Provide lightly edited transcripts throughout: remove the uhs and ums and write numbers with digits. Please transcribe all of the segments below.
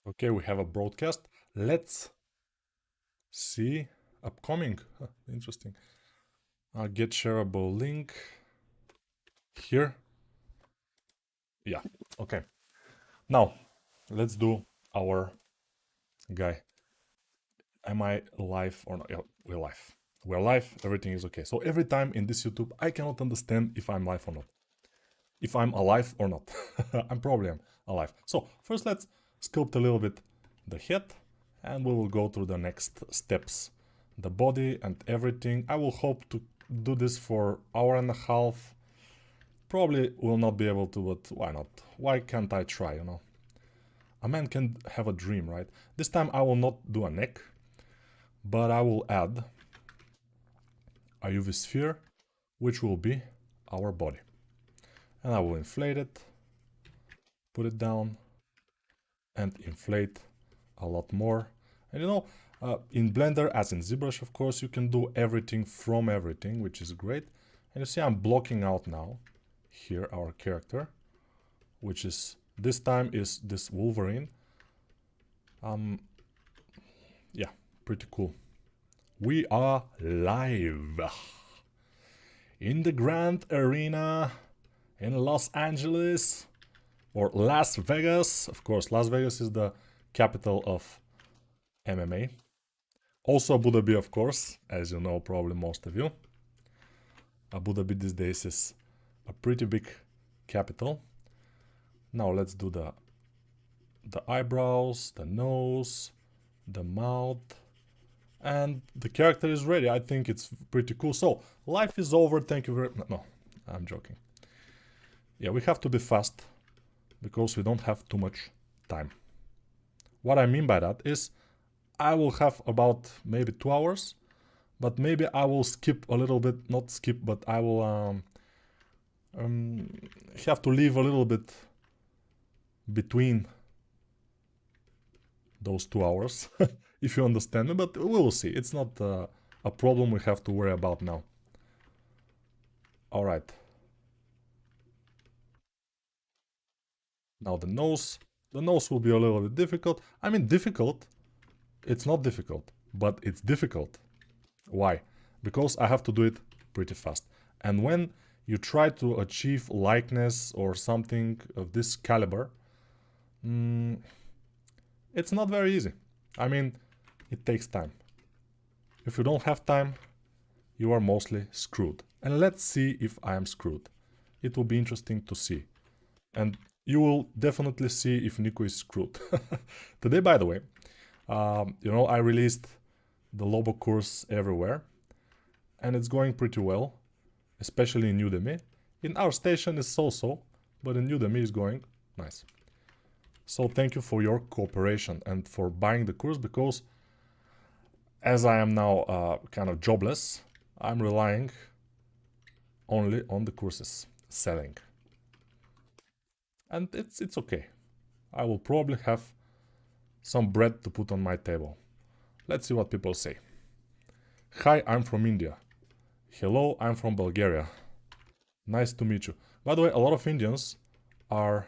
Okay, we have a broadcast. Let's see. Upcoming. Huh, interesting. Get shareable link here. Yeah. Okay. Now, let's do our guy. Am I live or not? Yeah, we're live. We're live. Everything is okay. So every time in this YouTube, I cannot understand if I'm live or not. If I'm alive or not. I'm probably alive. So first let's sculpt a little bit the head and we will go through the next steps. The body and everything. I will hope to do this for hour and a half. Probably will not be able to, but why not? Why can't I try, you know? A man can have a dream, right? This time I will not do a neck, but I will add a UV sphere, which will be our body. And I will inflate it, put it down, and inflate a lot more. And you know, in Blender, as in ZBrush, of course, you can do everything from everything, which is great. And you see I'm blocking out now, here, our character, which is, this time is this Wolverine. Yeah, pretty cool. We are live in the Grand Arena in Los Angeles, or Las Vegas. Of course, Las Vegas is the capital of MMA. Also Abu Dhabi, of course, as you know, probably most of you. Abu Dhabi these days is a pretty big capital. Now let's do the eyebrows, the nose, the mouth, and the character is ready. I think it's pretty cool. So, life is over. Thank you very much. No, I'm joking. Yeah, we have to be fast because we don't have too much time. What I mean by that is I will have about maybe 2 hours, but maybe I will skip a little bit, not skip, but I will have to leave a little bit between those 2 hours, if you understand me, but we will see. It's not a problem we have to worry about now. All right. Now the nose will be a little bit difficult. I mean, difficult, it's not difficult, but it's difficult. Why? Because I have to do it pretty fast. And when you try to achieve likeness or something of this caliber, it's not very easy. I mean, it takes time. If you don't have time, you are mostly screwed. And let's see if I am screwed. It will be interesting to see. And you will definitely see if Nico is screwed. Today, by the way, you know, I released the Lobo course everywhere. And it's going pretty well, especially in Udemy. In our station it's so-so, but in Udemy it's going nice. So thank you for your cooperation and for buying the course, because as I am now kind of jobless, I'm relying only on the courses selling. And it's okay. I will probably have some bread to put on my table. Let's see what people say. Hi, I'm from India. Hello, I'm from Bulgaria. Nice to meet you. By the way, a lot of Indians are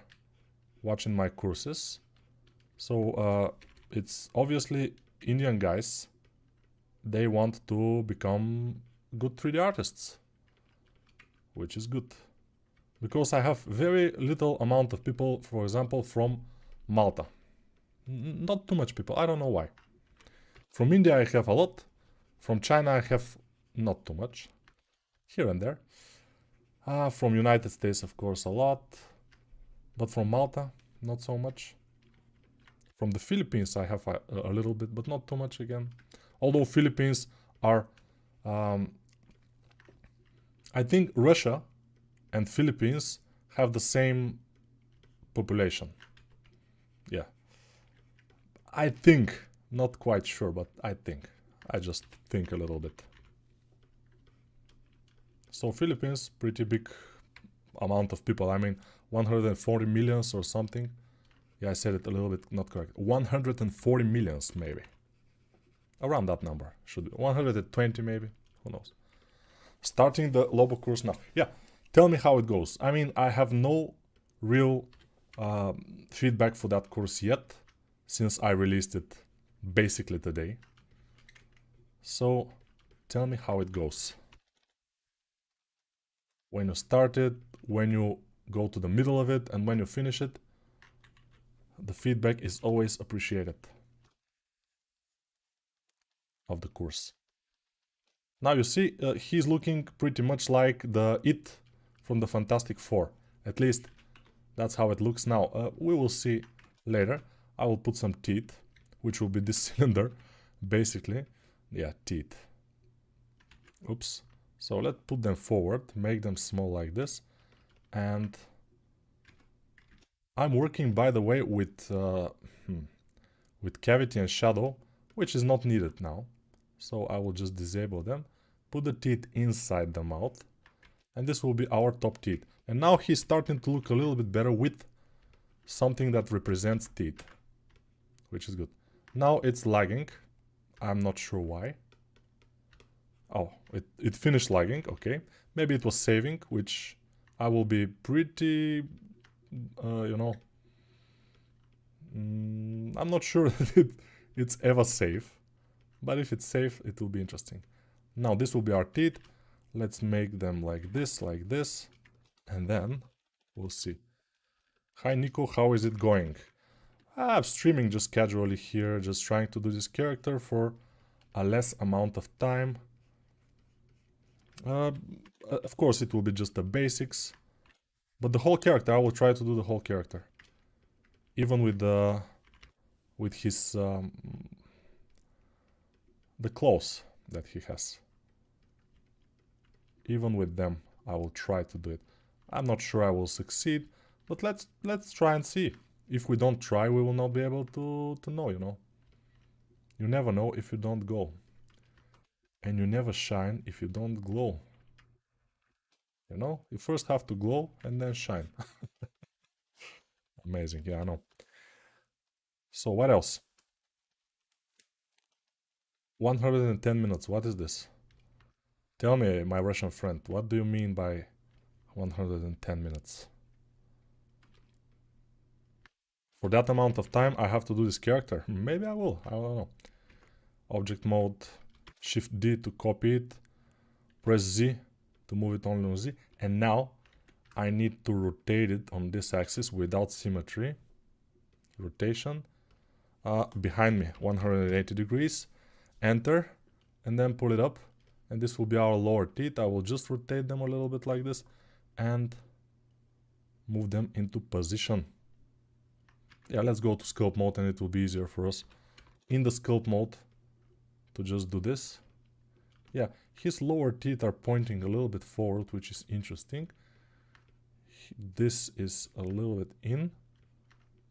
watching my courses. So it's obviously Indian guys. They want to become good 3D artists, which is good. Because I have very little amount of people, for example, from Malta. Not too much people, I don't know why. From India I have a lot. From China I have not too much. Here and there. From United States, of course, a lot. But from Malta, not so much. From the Philippines I have a little bit, but not too much again. Although Philippines are... I think Russia and Philippines have the same population. Yeah. I think. Not quite sure, but I think. I just think a little bit. So Philippines, pretty big amount of people. I mean, 140 millions or something. Yeah, I said it a little bit not correct. 140 millions, maybe. Around that number. Should be 120 maybe. Who knows. Starting the Lobo course now. Yeah, tell me how it goes. I mean, I have no real feedback for that course yet. since I released it basically today. So tell me how it goes. When you start it, when you go to the middle of it, and when you finish it, the feedback is always appreciated of the course. Now you see, he's looking pretty much like the It from the Fantastic Four. At least that's how it looks now. We will see later. I will put some teeth, which will be this cylinder, basically. Yeah, teeth. Oops. So let's put them forward, make them small like this. And I'm working, by the way, with cavity and shadow, which is not needed now. So I will just disable them, put the teeth inside the mouth, and this will be our top teeth. And now he's starting to look a little bit better with something that represents teeth, which is good. Now it's lagging. I'm not sure why. Oh, it finished lagging, okay. Maybe it was saving, which I will be pretty, you know, I'm not sure that it's ever safe. But if it's safe, it will be interesting. Now this will be our teeth. Let's make them like this, and then we'll see. Hi Nico, how is it going? I'm streaming just casually here, just trying to do this character for a less amount of time. Of course it will be just the basics, but the whole character, I will try to do the whole character. Even with his the clothes that he has. Even with them, I will try to do it. I'm not sure I will succeed, but let's try and see. If we don't try, we will not be able to know, you know. You never know if you don't go. And you never shine if you don't glow. You know, you first have to glow and then shine. Amazing, yeah, I know. So what else? 110 minutes, what is this? Tell me, my Russian friend, what do you mean by 110 minutes? For that amount of time, I have to do this character. Maybe I will, I don't know. Object mode, Shift D to copy it, press Z to move it only on Z, and now I need to rotate it on this axis without symmetry. Rotation, behind me, 180 degrees, enter, and then pull it up, and this will be our lower teeth. I will just rotate them a little bit like this, and move them into position. Yeah, let's go to sculpt mode, and it will be easier for us in the sculpt mode to just do this. Yeah, his lower teeth are pointing a little bit forward, which is interesting. This is a little bit in.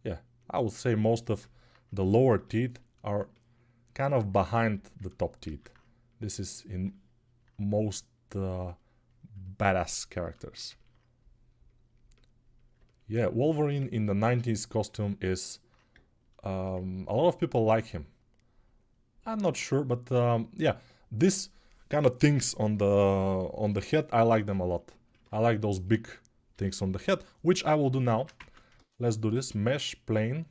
Yeah, I would say most of the lower teeth are kind of behind the top teeth. This is in most badass characters. Yeah, Wolverine in the 90s costume is... a lot of people like him. I'm not sure, but yeah, this kind of things on the head, I like them a lot. I like those big things on the head, which I will do now. Let's do this. Mesh, plane.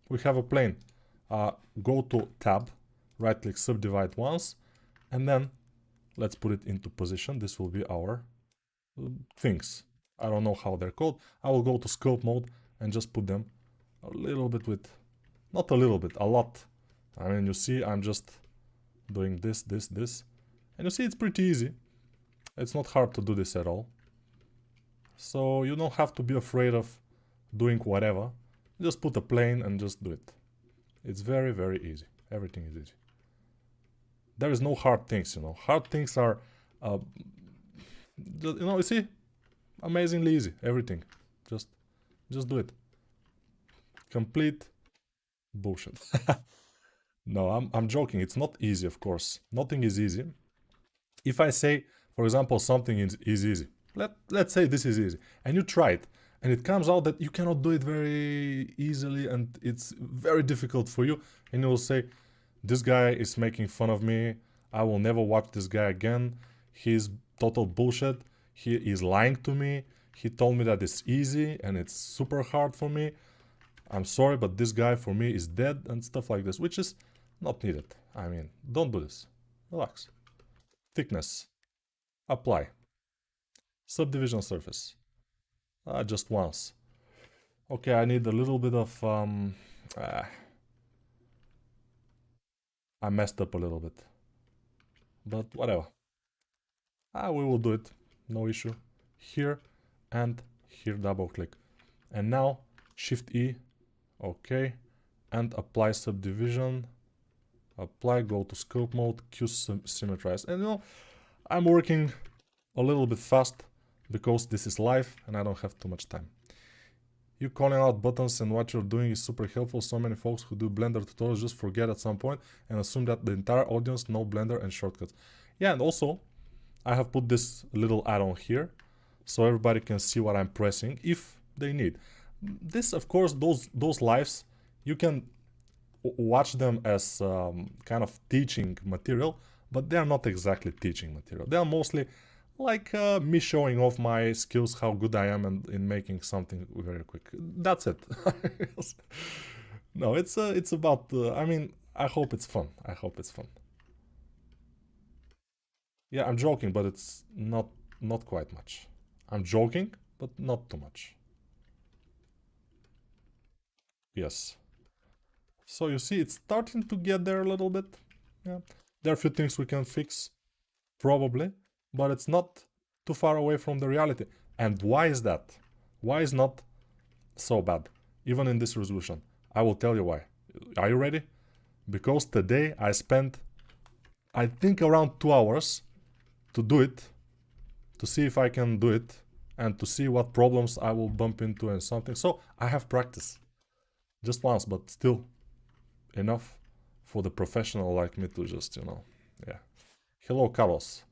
We have a plane. Go to tab, right click, subdivide once, and then let's put it into position. This will be our things. I don't know how they're called. I will go to sculpt mode and just put them a little bit with, not a little bit, a lot. I mean, you see, I'm just doing this, this, this. And you see, it's pretty easy. It's not hard to do this at all. So you don't have to be afraid of doing whatever. Just put a plane and just do it. It's very, very easy. Everything is easy. There is no hard things, you know. Hard things are, you know, you see, amazingly easy. Everything. Just do it. Complete bullshit. No, I'm joking. It's not easy, of course. Nothing is easy. If I say, for example, something is easy. Let's say this is easy. And you try it. And it comes out that you cannot do it very easily and it's very difficult for you. And you will say, this guy is making fun of me. I will never watch this guy again. He's total bullshit. He is lying to me. He told me that it's easy and it's super hard for me. I'm sorry, but this guy for me is dead and stuff like this, which is not needed. I mean, don't do this. Relax. Thickness. Apply. Subdivision surface. Just once. Okay, I need a little bit of... I messed up a little bit. But whatever. We will do it. No issue. Here and here double click. And now Shift E. Okay. And apply subdivision. Apply, go to scope mode, Q symmetrize. And you know, I'm working a little bit fast because this is live and I don't have too much time. You calling out buttons and what you're doing is super helpful. So many folks who do Blender tutorials just forget at some point and assume that the entire audience know Blender and shortcuts. Yeah, and also I have put this little add-on here so everybody can see what I'm pressing if they need. This, of course, those lives, you can watch them as kind of teaching material, but they are not exactly teaching material. They are mostly like me showing off my skills, how good I am in making something very quick. That's it. No, it's about, I mean, I hope it's fun. I hope it's fun. Yeah, I'm joking, but it's not quite much. I'm joking, but not too much. Yes. So you see, it's starting to get there a little bit. Yeah, there are a few things we can fix, probably, but it's not too far away from the reality. And why is that? Why is not so bad, even in this resolution? I will tell you why. Are you ready? Because today I spent, I think, around 2 hours to do it, to see if I can do it, and to see what problems I will bump into and something. So I have practice. Just once, but still enough for the professional like me to just, you know, yeah. Hello, Carlos.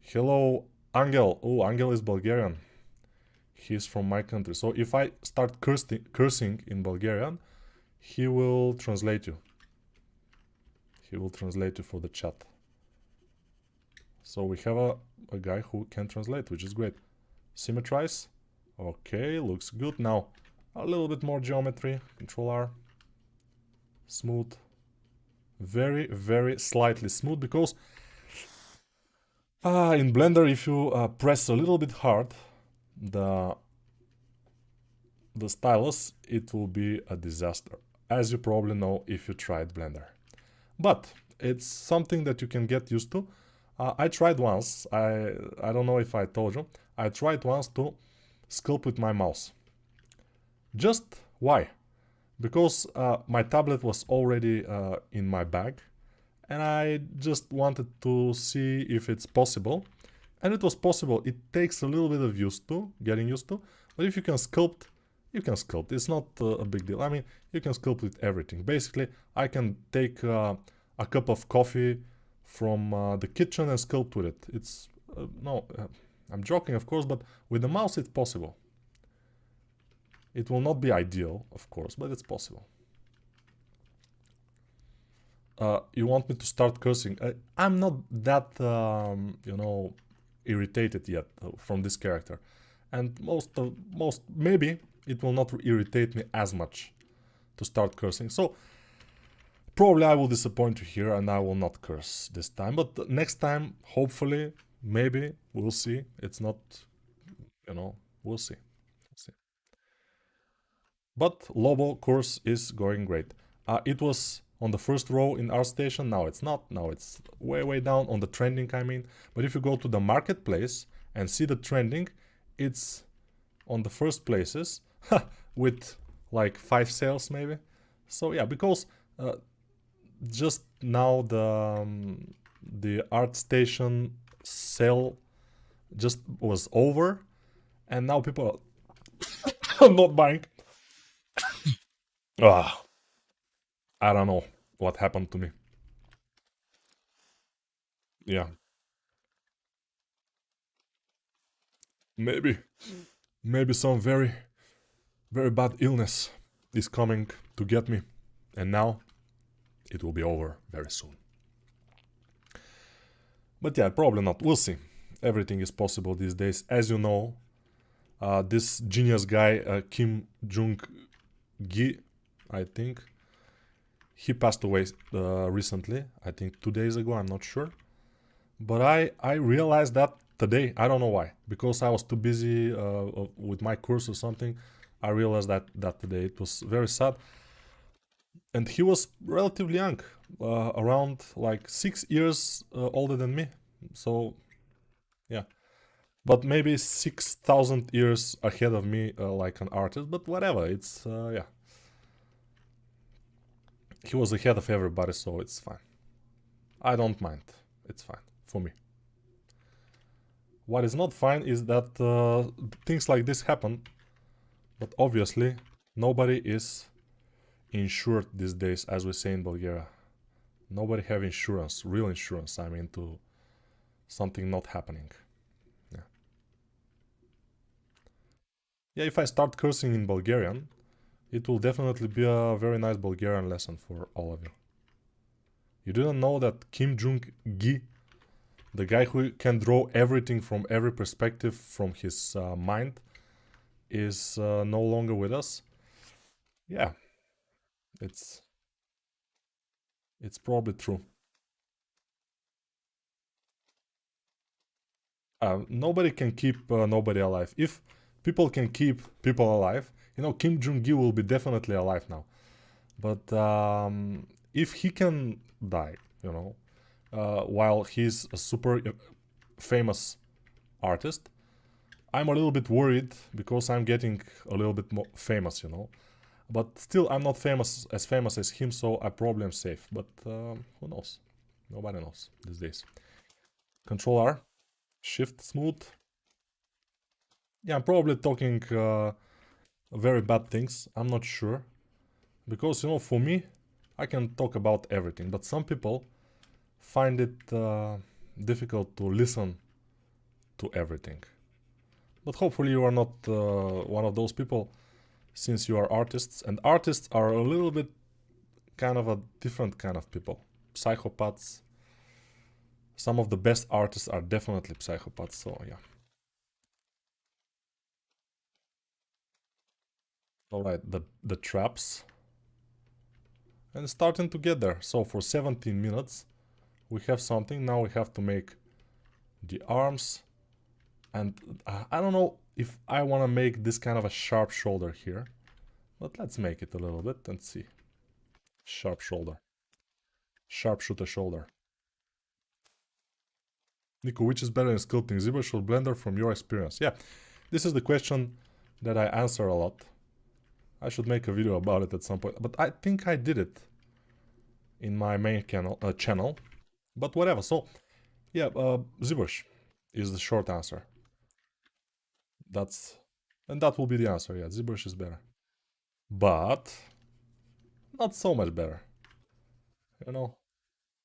Hello, Angel. Oh, Angel is Bulgarian. He's from my country. So if I start cursing in Bulgarian, he will translate you. He will translate you for the chat. So we have a guy who can translate, which is great. Symmetrize. Okay, looks good. Now, a little bit more geometry. Control R. Smooth. Very, very slightly smooth, because in Blender, if you press a little bit hard the stylus, it will be a disaster, as you probably know if you tried Blender. But it's something that you can get used to. I tried once, I don't know if I told you, I tried once to sculpt with my mouse. Just why? Because my tablet was already in my bag, and I just wanted to see if it's possible. And it was possible. It takes a little bit of getting used to, but if you can sculpt, you can sculpt. It's not a big deal. I mean, you can sculpt with everything. Basically, I can take a cup of coffee from the kitchen and sculpt with it. It's, I'm joking, of course, but with the mouse it's possible. It will not be ideal, of course, but it's possible. You want me to start cursing? I'm not that, you know, irritated yet from this character. And maybe it will not irritate me as much to start cursing. So, probably I will disappoint you here and I will not curse this time. But next time, hopefully, maybe, we'll see. It's not, you know, we'll see. But Lobo course is going great. It was on the first row in ArtStation, now it's not. Now it's way down on the trending, I mean. But if you go to the marketplace and see the trending, it's on the first places with like 5 sales maybe. So yeah, because just now the ArtStation sale just was over, and now people are not buying. I don't know what happened to me. Yeah. Maybe some very bad illness is coming to get me, and now it will be over very soon. But yeah, probably not. We'll see. Everything is possible these days. As you know, this genius guy, Kim Jong Guy, I think. He passed away recently, I think 2 days ago, I'm not sure. But I realized that today, I don't know why, because I was too busy with my course or something. I realized that today. It was very sad. And he was relatively young, around like 6 years older than me. So, yeah. But maybe 6,000 years ahead of me, like an artist, but whatever, it's, yeah. He was ahead of everybody, so it's fine. I don't mind. It's fine for me. What is not fine is that things like this happen, but obviously nobody is insured these days, as we say in Bulgaria. Nobody have insurance, real insurance, I mean, to something not happening. Yeah. Yeah, if I start cursing in Bulgarian, it will definitely be a very nice Bulgarian lesson for all of you. You didn't know that Kim Jong-gi, the guy who can draw everything from every perspective from his mind, is no longer with us? Yeah, it's probably true. Nobody can keep nobody alive. If people can keep people alive, Kim Jong-gi will be definitely alive now. But if he can die, while he's a super famous artist, I'm a little bit worried because I'm getting a little bit more famous. But still, I'm not as famous as him, so I probably am safe. But who knows? Nobody knows these days. Control R, Shift smooth. Yeah, I'm probably talking very bad things. I'm not sure. Because, for me, I can talk about everything. But some people find it difficult to listen to everything. But hopefully you are not one of those people, since you are artists. And artists are a little bit kind of a different kind of people. Psychopaths. Some of the best artists are definitely psychopaths, so yeah. Alright, the traps. And it's starting to get there. So for 17 minutes, we have something. Now we have to make the arms. And I don't know if I want to make this kind of a sharp shoulder here. But let's make it a little bit and see. Sharp shoulder. Sharpshooter shoulder. Nico, which is better in sculpting, ZBrush or Blender from your experience? Yeah, this is the question that I answer a lot. I should make a video about it at some point, but I think I did it in my main channel. But whatever, so yeah, ZBrush is the short answer. And that will be the answer, yeah, ZBrush is better. But not so much better.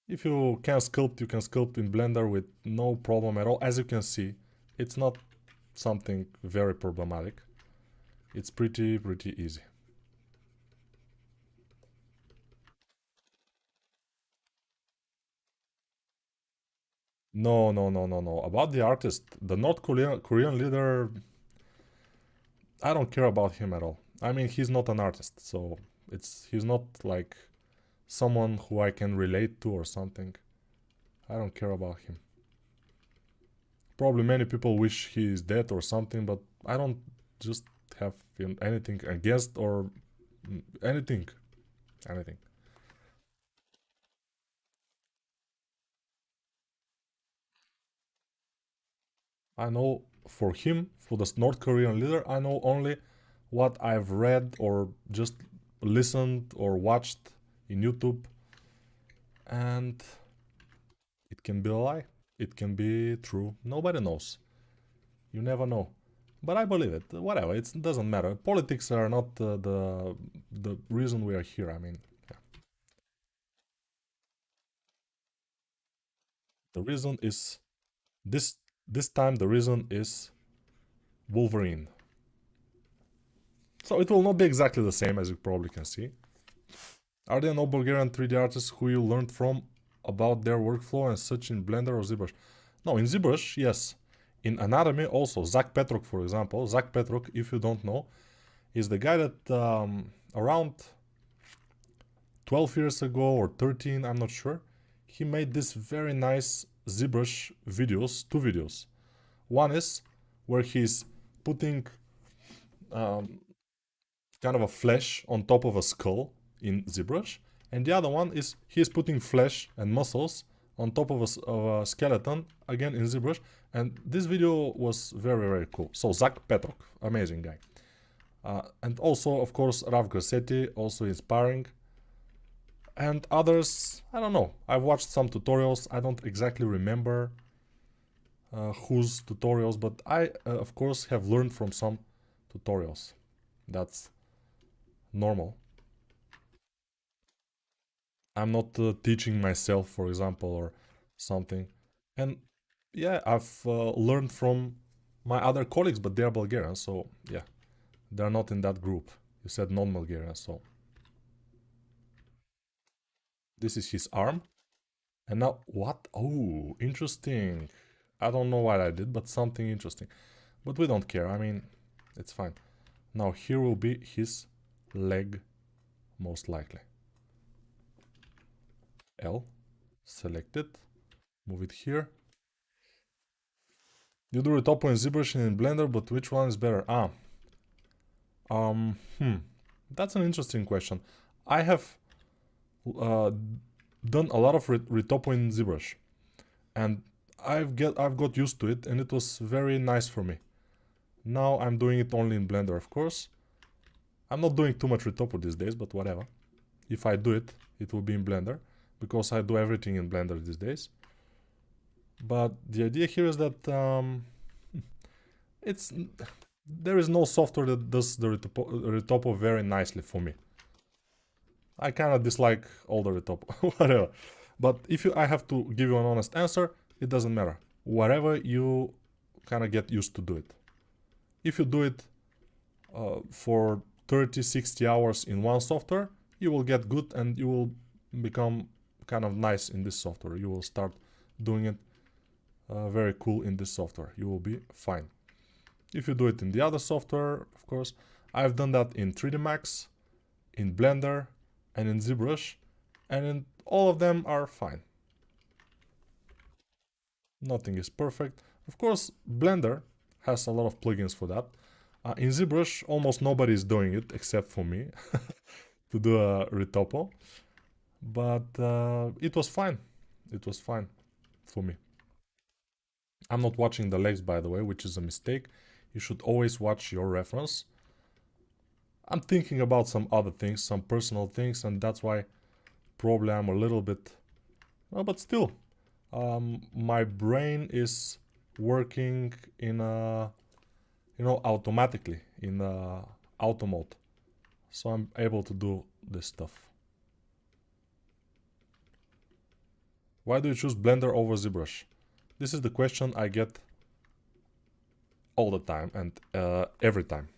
If you can sculpt, you can sculpt in Blender with no problem at all. As you can see, it's not something very problematic. It's pretty easy. No. About the artist, the North Korean leader, I don't care about him at all. I mean, he's not an artist, so he's not like someone who I can relate to or something. I don't care about him. Probably many people wish he is dead or something, but I don't just have anything against or anything. I know for him, for the North Korean leader, I know only what I've read or just listened or watched in YouTube. And it can be a lie. It can be true. Nobody knows. You never know. But I believe it. Whatever. It doesn't matter. Politics are not the reason we are here. I mean, yeah. The reason is this time. The reason is Wolverine. So it will not be exactly the same, as you probably can see. Are there no Bulgarian 3D artists who you learned from about their workflow and such in Blender or ZBrush? No, in ZBrush, yes. In anatomy also. Zach Petrok, for example. Zach Petrok, if you don't know, is the guy that around 12 years ago or 13, I'm not sure, he made this very nice ZBrush videos, two videos. One is where he's putting kind of a flesh on top of a skull in ZBrush, and the other one is he's putting flesh and muscles on top of a skeleton, again in ZBrush, and this video was very, very cool. So Zach Petrok, amazing guy. And also, of course, Raf Grassetti, also inspiring. And others, I don't know. I've watched some tutorials. I don't exactly remember whose tutorials, but I, of course, have learned from some tutorials. That's normal. I'm not teaching myself, for example, or something. And yeah, I've learned from my other colleagues, but they're Bulgarian, so yeah, they're not in that group. You said non-Bulgarian, so this is his arm. And now what? Oh, interesting. I don't know what I did, but something interesting. But we don't care. I mean, it's fine. Now here will be his leg, most likely. L, select it, move it here. You do Retopo in ZBrush and in Blender, but which one is better? That's an interesting question. I have done a lot of Retopo in ZBrush, and I've got used to it, and it was very nice for me. Now I'm doing it only in Blender, of course. I'm not doing too much Retopo these days, but whatever. If I do it, it will be in Blender, because I do everything in Blender these days. But the idea here is that there is no software that does the Retopo very nicely for me. I kind of dislike all the Retopo, whatever. But if I have to give you an honest answer, it doesn't matter. Wherever you kind of get used to do it. If you do it for 30, 60 hours in one software, you will get good and you will become kind of nice in this software. You will start doing it very cool in this software. You will be fine. If you do it in the other software, of course, I've done that in 3D Max, in Blender, and in ZBrush, and in all of them are fine. Nothing is perfect. Of course, Blender has a lot of plugins for that. In ZBrush, almost nobody is doing it except for me to do a Retopo. But it was fine. It was fine for me. I'm not watching the legs, by the way, which is a mistake. You should always watch your reference. I'm thinking about some other things, some personal things, and that's why probably I'm a little bit... Well, but still, my brain is working in a, automatically, in auto mode. So I'm able to do this stuff. Why do you choose Blender over ZBrush? This is the question I get all the time and every time.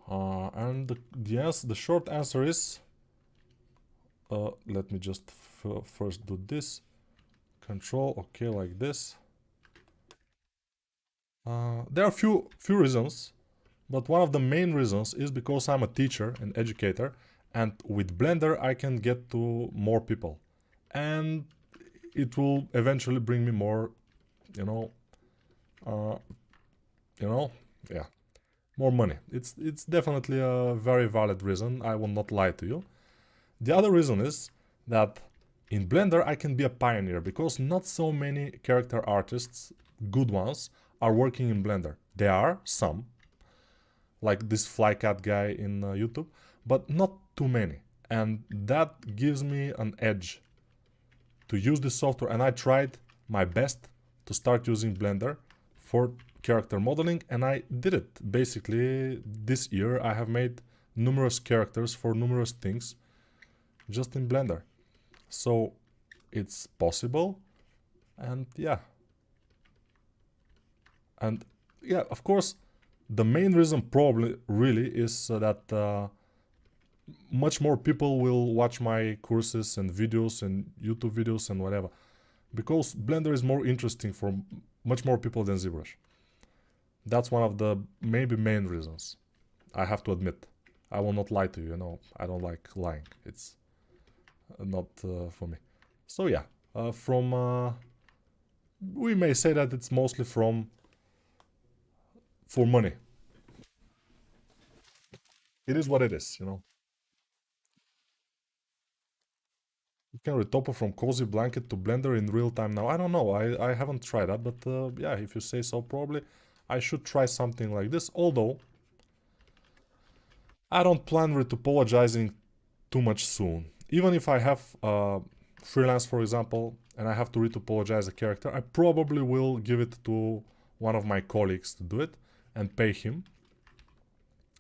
And the short answer is, let me just first do this. Control, okay, like this. There are a few reasons, but one of the main reasons is because I'm a teacher and educator, and with Blender I can get to more people, and it will eventually bring me more, yeah, more money. It's definitely a very valid reason. I will not lie to you. The other reason is that in Blender I can be a pioneer, because not so many character artists, good ones, are working in Blender. There are some, like this Flycat guy in YouTube, but not too many. And that gives me an edge to use this software. And I tried my best to start using Blender for character modeling, and I did it. Basically, this year I have made numerous characters for numerous things just in Blender. So it's possible, and yeah. And yeah, of course, the main reason probably really is that much more people will watch my courses and videos and YouTube videos and whatever, because Blender is more interesting for much more people than ZBrush. That's one of the maybe main reasons, I have to admit. I will not lie to you, I don't like lying. It's not for me. So yeah, we may say that it's mostly for money. It is what it is. You can retopple from Cozy Blanket to Blender in real time now. I don't know, I haven't tried that, but yeah, if you say so, probably I should try something like this, although I don't plan retopologizing too much soon. Even if I have freelance, for example, and I have to retopologize a character, I probably will give it to one of my colleagues to do it and pay him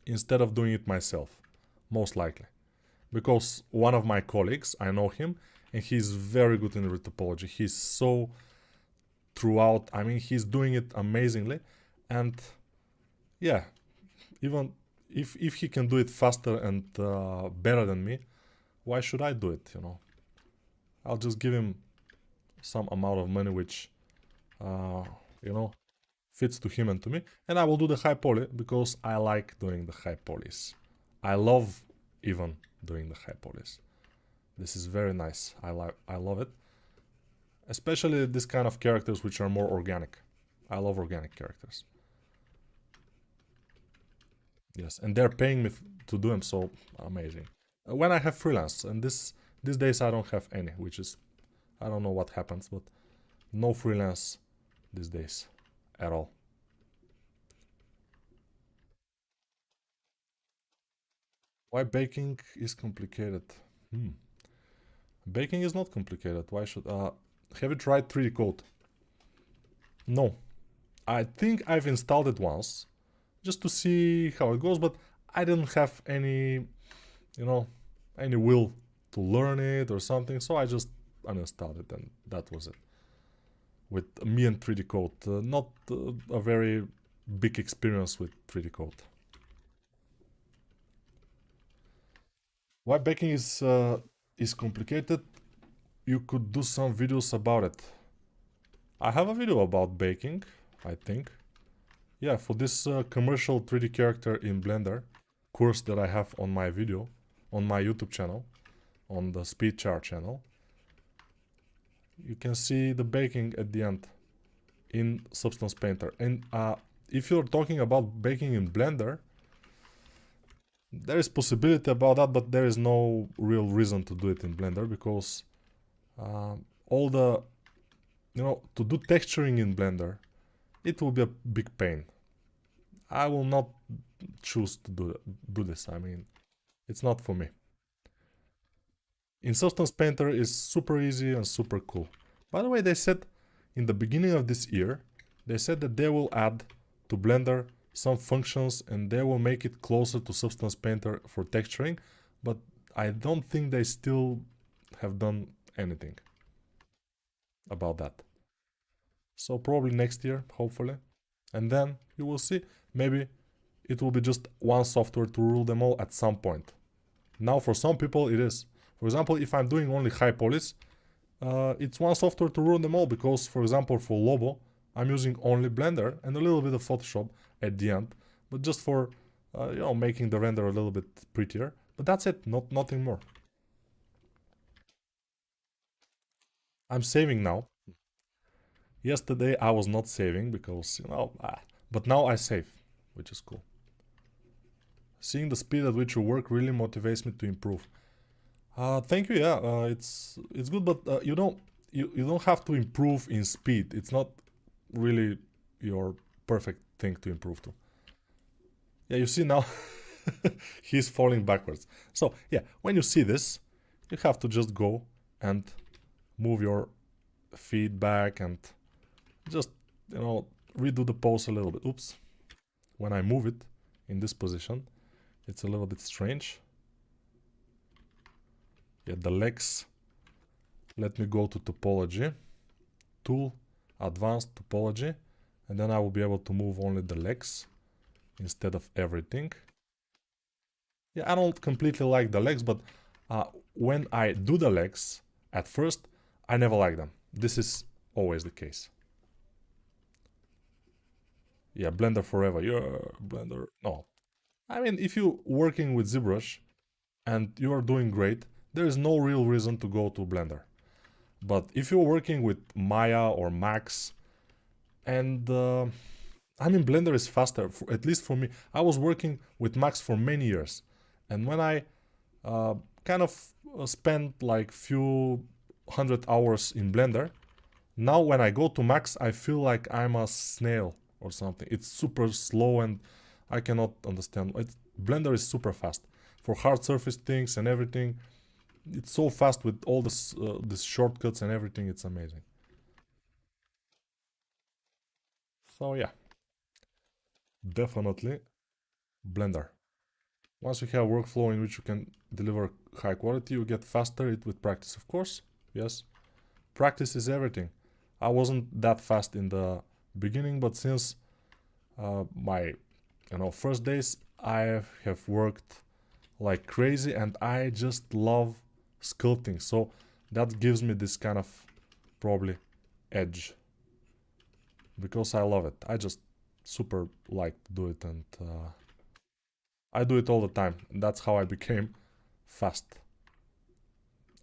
instead of doing it myself, most likely. Because one of my colleagues, I know him, and he's very good in retopology. He's so throughout, I mean, he's doing it amazingly, and yeah, even if he can do it faster and better than me, why should I do it? I'll just give him some amount of money which, uh, you know, fits to him and to me, and I will do the high poly because I like doing the high polys. I love even doing the high polys. This is very nice. I love it. Especially this kind of characters which are more organic. I love organic characters. Yes, and they're paying me to do them, so amazing. When I have freelance, and these days I don't have any, which is, I don't know what happens, but no freelance these days at all. Why baking is complicated? Baking is not complicated. Why should... have you tried 3D Code? No. I think I've installed it once, just to see how it goes, but I didn't have any, any will to learn it or something, so I just uninstalled it, and that was it. With me and 3D Code, not a very big experience with 3D Code. Why baking is complicated? You could do some videos about it. I have a video about baking, I think. Yeah, for this commercial 3D character in Blender course that I have on my video, on my YouTube channel, on the Speedchart channel. You can see the baking at the end in Substance Painter. And if you're talking about baking in Blender, there is possibility about that, but there is no real reason to do it in Blender because all the, to do texturing in Blender, it will be a big pain. I will not choose to do this. I mean, it's not for me. In Substance Painter is super easy and super cool. By the way, they said in the beginning of this year, they said that they will add to Blender some functions and they will make it closer to Substance Painter for texturing, but I don't think they still have done anything about that. So probably next year, hopefully. And then you will see, maybe it will be just one software to rule them all at some point. Now for some people it is. For example, if I'm doing only high polys, it's one software to rule them all because, for example, for Lobo, I'm using only Blender and a little bit of Photoshop at the end, but just for, making the render a little bit prettier. But that's it, nothing more. I'm saving now. Yesterday I was not saving because, but now I save, which is cool. Seeing the speed at which you work really motivates me to improve. Thank you. Yeah, it's good, but you don't have to improve in speed. It's not really your perfect thing to improve to. Yeah, you see now, he's falling backwards. So yeah, when you see this, you have to just go and move your feet back and just redo the pose a little bit. Oops. When I move it in this position, it's a little bit strange. Yeah, the legs. Let me go to topology, tool, advanced topology, and then I will be able to move only the legs instead of everything. Yeah, I don't completely like the legs, but when I do the legs, at first, I never like them. This is always the case. Yeah, Blender forever. Yeah, Blender. No, I mean, if you're working with ZBrush and you are doing great, there is no real reason to go to Blender. But if you're working with Maya or Max, and I mean, Blender is faster, at least for me. I was working with Max for many years, and when I kind of spent like few hundred hours in Blender, now when I go to Max, I feel like I'm a snail or something. It's super slow and I cannot understand. Blender is super fast for hard surface things and everything. It's so fast with all this shortcuts and everything. It's amazing. So yeah, definitely Blender. Once you have a workflow in which you can deliver high quality, you get faster it with practice, of course. Yes, practice is everything. I wasn't that fast in the beginning, but since my first days, I have worked like crazy, and I just love sculpting. So that gives me this kind of probably edge because I love it. I just super like to do it, and I do it all the time. And that's how I became fast.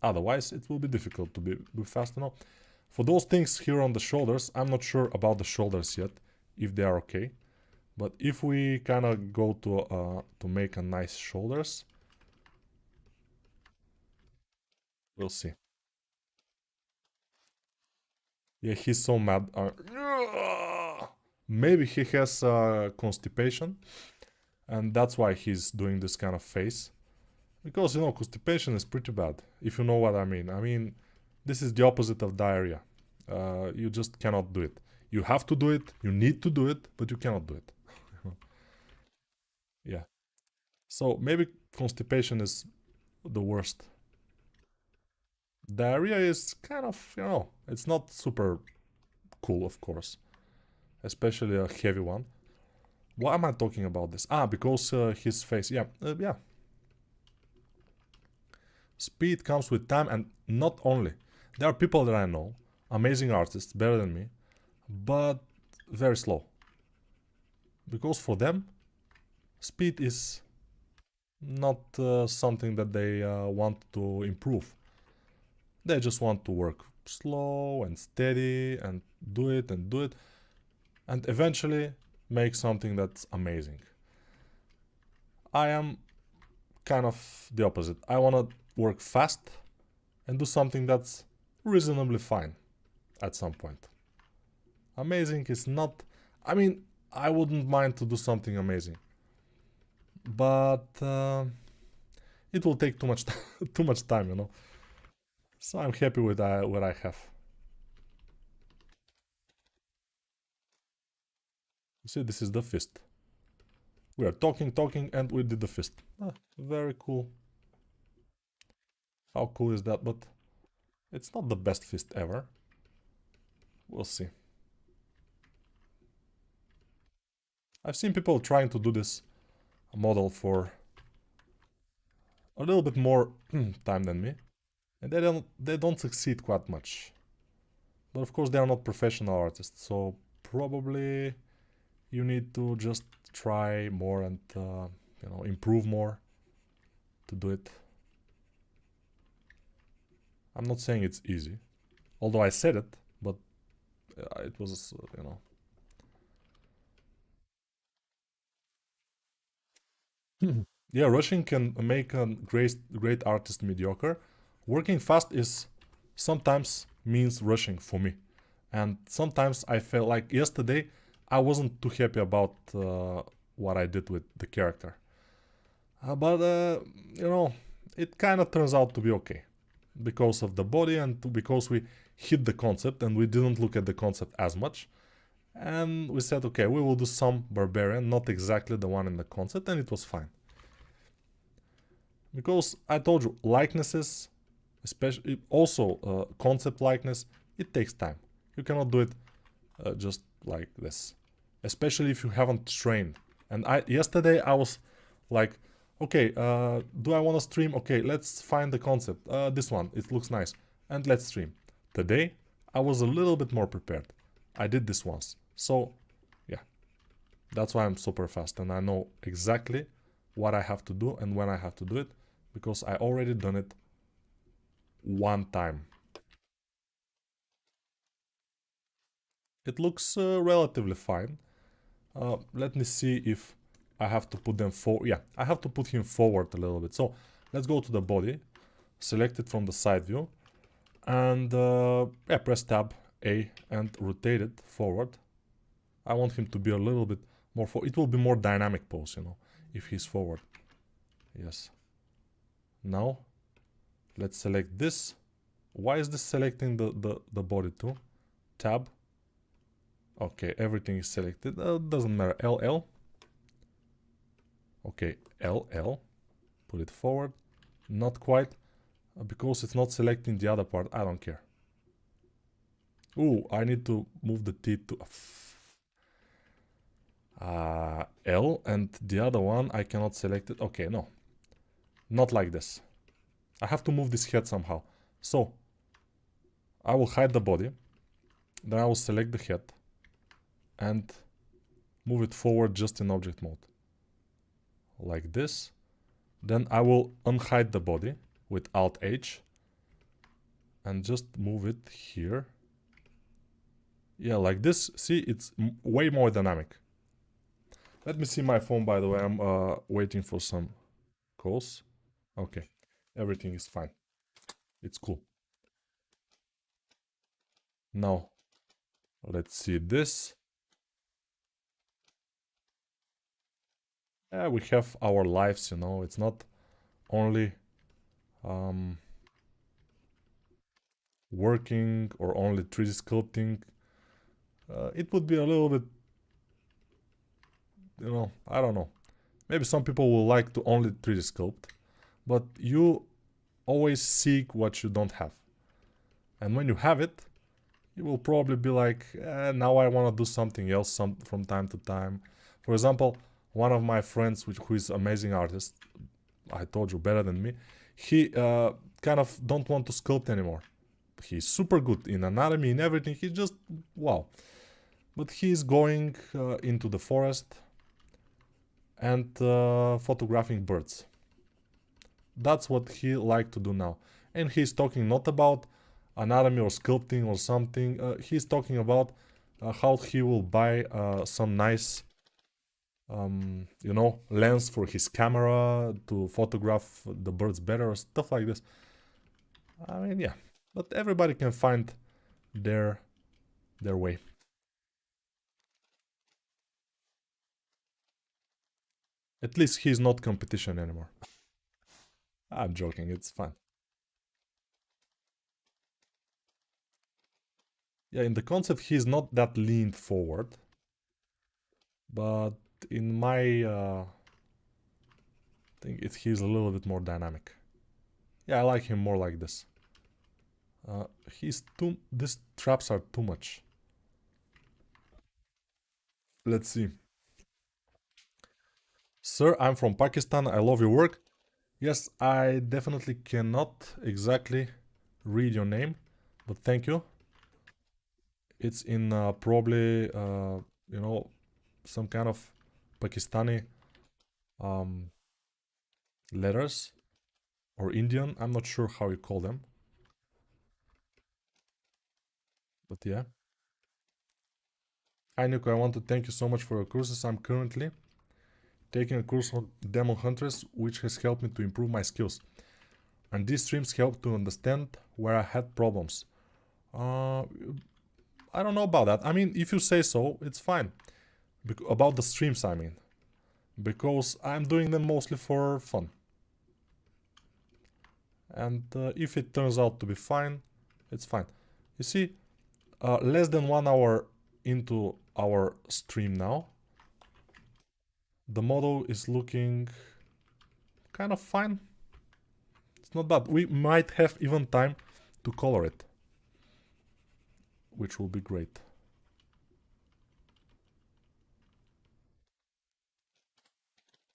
Otherwise, it will be difficult to be fast, For those things here on the shoulders, I'm not sure about the shoulders yet, if they are okay. But if we kind of go to make a nice shoulders, we'll see. Yeah, he's so mad. Maybe he has constipation, and that's why he's doing this kind of face. Because, constipation is pretty bad, if you know what I mean. I mean, this is the opposite of diarrhea. You just cannot do it. You have to do it, you need to do it, but you cannot do it. Yeah. So maybe constipation is the worst. Diarrhea is kind of, it's not super cool, of course. Especially a heavy one. Why am I talking about this? Because his face. Yeah, yeah. Speed comes with time, and not only. There are people that I know, amazing artists, better than me, but very slow. Because for them, speed is not something that they want to improve. They just want to work slow and steady and do it and eventually make something that's amazing. I am kind of the opposite. I want to work fast and do something that's reasonably fine at some point. Amazing is not... I mean, I wouldn't mind to do something amazing. But it will take too much too much time, So I'm happy with what I have. You see, this is the fist. We are talking, and we did the fist. Very cool. How cool is that? But it's not the best fist ever. We'll see. I've seen people trying to do this model for a little bit more time than me, and they don't succeed quite much. But of course they are not professional artists, so probably you need to just try more and improve more to do it. I'm not saying it's easy, although I said it, but it was Yeah, rushing can make a great artist mediocre. Working fast is sometimes means rushing for me. And sometimes I felt like yesterday I wasn't too happy about what I did with the character. But it kind of turns out to be okay. Because of the body and because we hit the concept and we didn't look at the concept as much. And we said, okay, we will do some barbarian, not exactly the one in the concept, and it was fine. Because I told you, likenesses, especially also concept likeness, it takes time. You cannot do it just like this, especially if you haven't trained. And yesterday I was like, okay, do I want to stream? Okay, let's find the concept. This one, it looks nice, and let's stream. Today I was a little bit more prepared. I did this once, so yeah, that's why I'm super fast, and I know exactly what I have to do and when I have to do it, because I already done it one time. It looks relatively fine. Let me see if I have to put them forward. Yeah, I have to put him forward a little bit. So let's go to the body, select it from the side view, and yeah, press tab A and rotate it forward. I want him to be a little bit more it will be more dynamic pose, you know, if he's forward. Yes. Now let's select this. Why is this selecting the body too? Tab. Okay, everything is selected. Doesn't matter. LL. Okay, LL. Put it forward. Not quite. Because it's not selecting the other part. I don't care. Ooh, I need to move the T to L, and the other one I cannot select it. Okay, no. Not like this. I have to move this head somehow. So, I will hide the body. Then I will select the head. And move it forward just in object mode. Like this. Then I will unhide the body with Alt H. And just move it here. Yeah, like this. See, it's way more dynamic. Let me see my phone, by the way. I'm waiting for some calls. Okay, everything is fine. It's cool. Now, let's see this. Yeah, we have our lives, you know. It's not only working or only 3D sculpting. It would be a little bit, you know, I don't know. Maybe some people will like to only 3D sculpt, but you always seek what you don't have. And when you have it, you will probably be like, now I want to do something else from time to time. For example, one of my friends, who is an amazing artist, I told you, better than me, he kind of don't want to sculpt anymore. He's super good in anatomy, in everything. He just, wow. But he's going into the forest and photographing birds. That's what he likes to do now. And he's talking not about anatomy or sculpting or something. He's talking about how he will buy some nice, you know, lens for his camera to photograph the birds better or stuff like this. I mean, yeah. But everybody can find their way. At least he's not competition anymore. I'm joking, it's fun. Yeah, in the concept he's not that leaned forward. But in my thing, he's a little bit more dynamic. Yeah, I like him more like this. These traps are too much. Let's see. Sir, I'm from Pakistan. I love your work. Yes, I definitely cannot exactly read your name, but thank you. It's in probably, you know, some kind of Pakistani letters or Indian. I'm not sure how you call them. But yeah. Hi Nico, I want to thank you so much for your courses. I'm currently taking a course on Demon Hunters, which has helped me to improve my skills. And these streams help to understand where I had problems. I don't know about that. I mean, if you say so, it's fine. About the streams, I mean. Because I'm doing them mostly for fun. And if it turns out to be fine, it's fine. You see, less than 1 hour into our stream now. The model is looking kind of fine. It's not bad. We might have even time to color it, which will be great.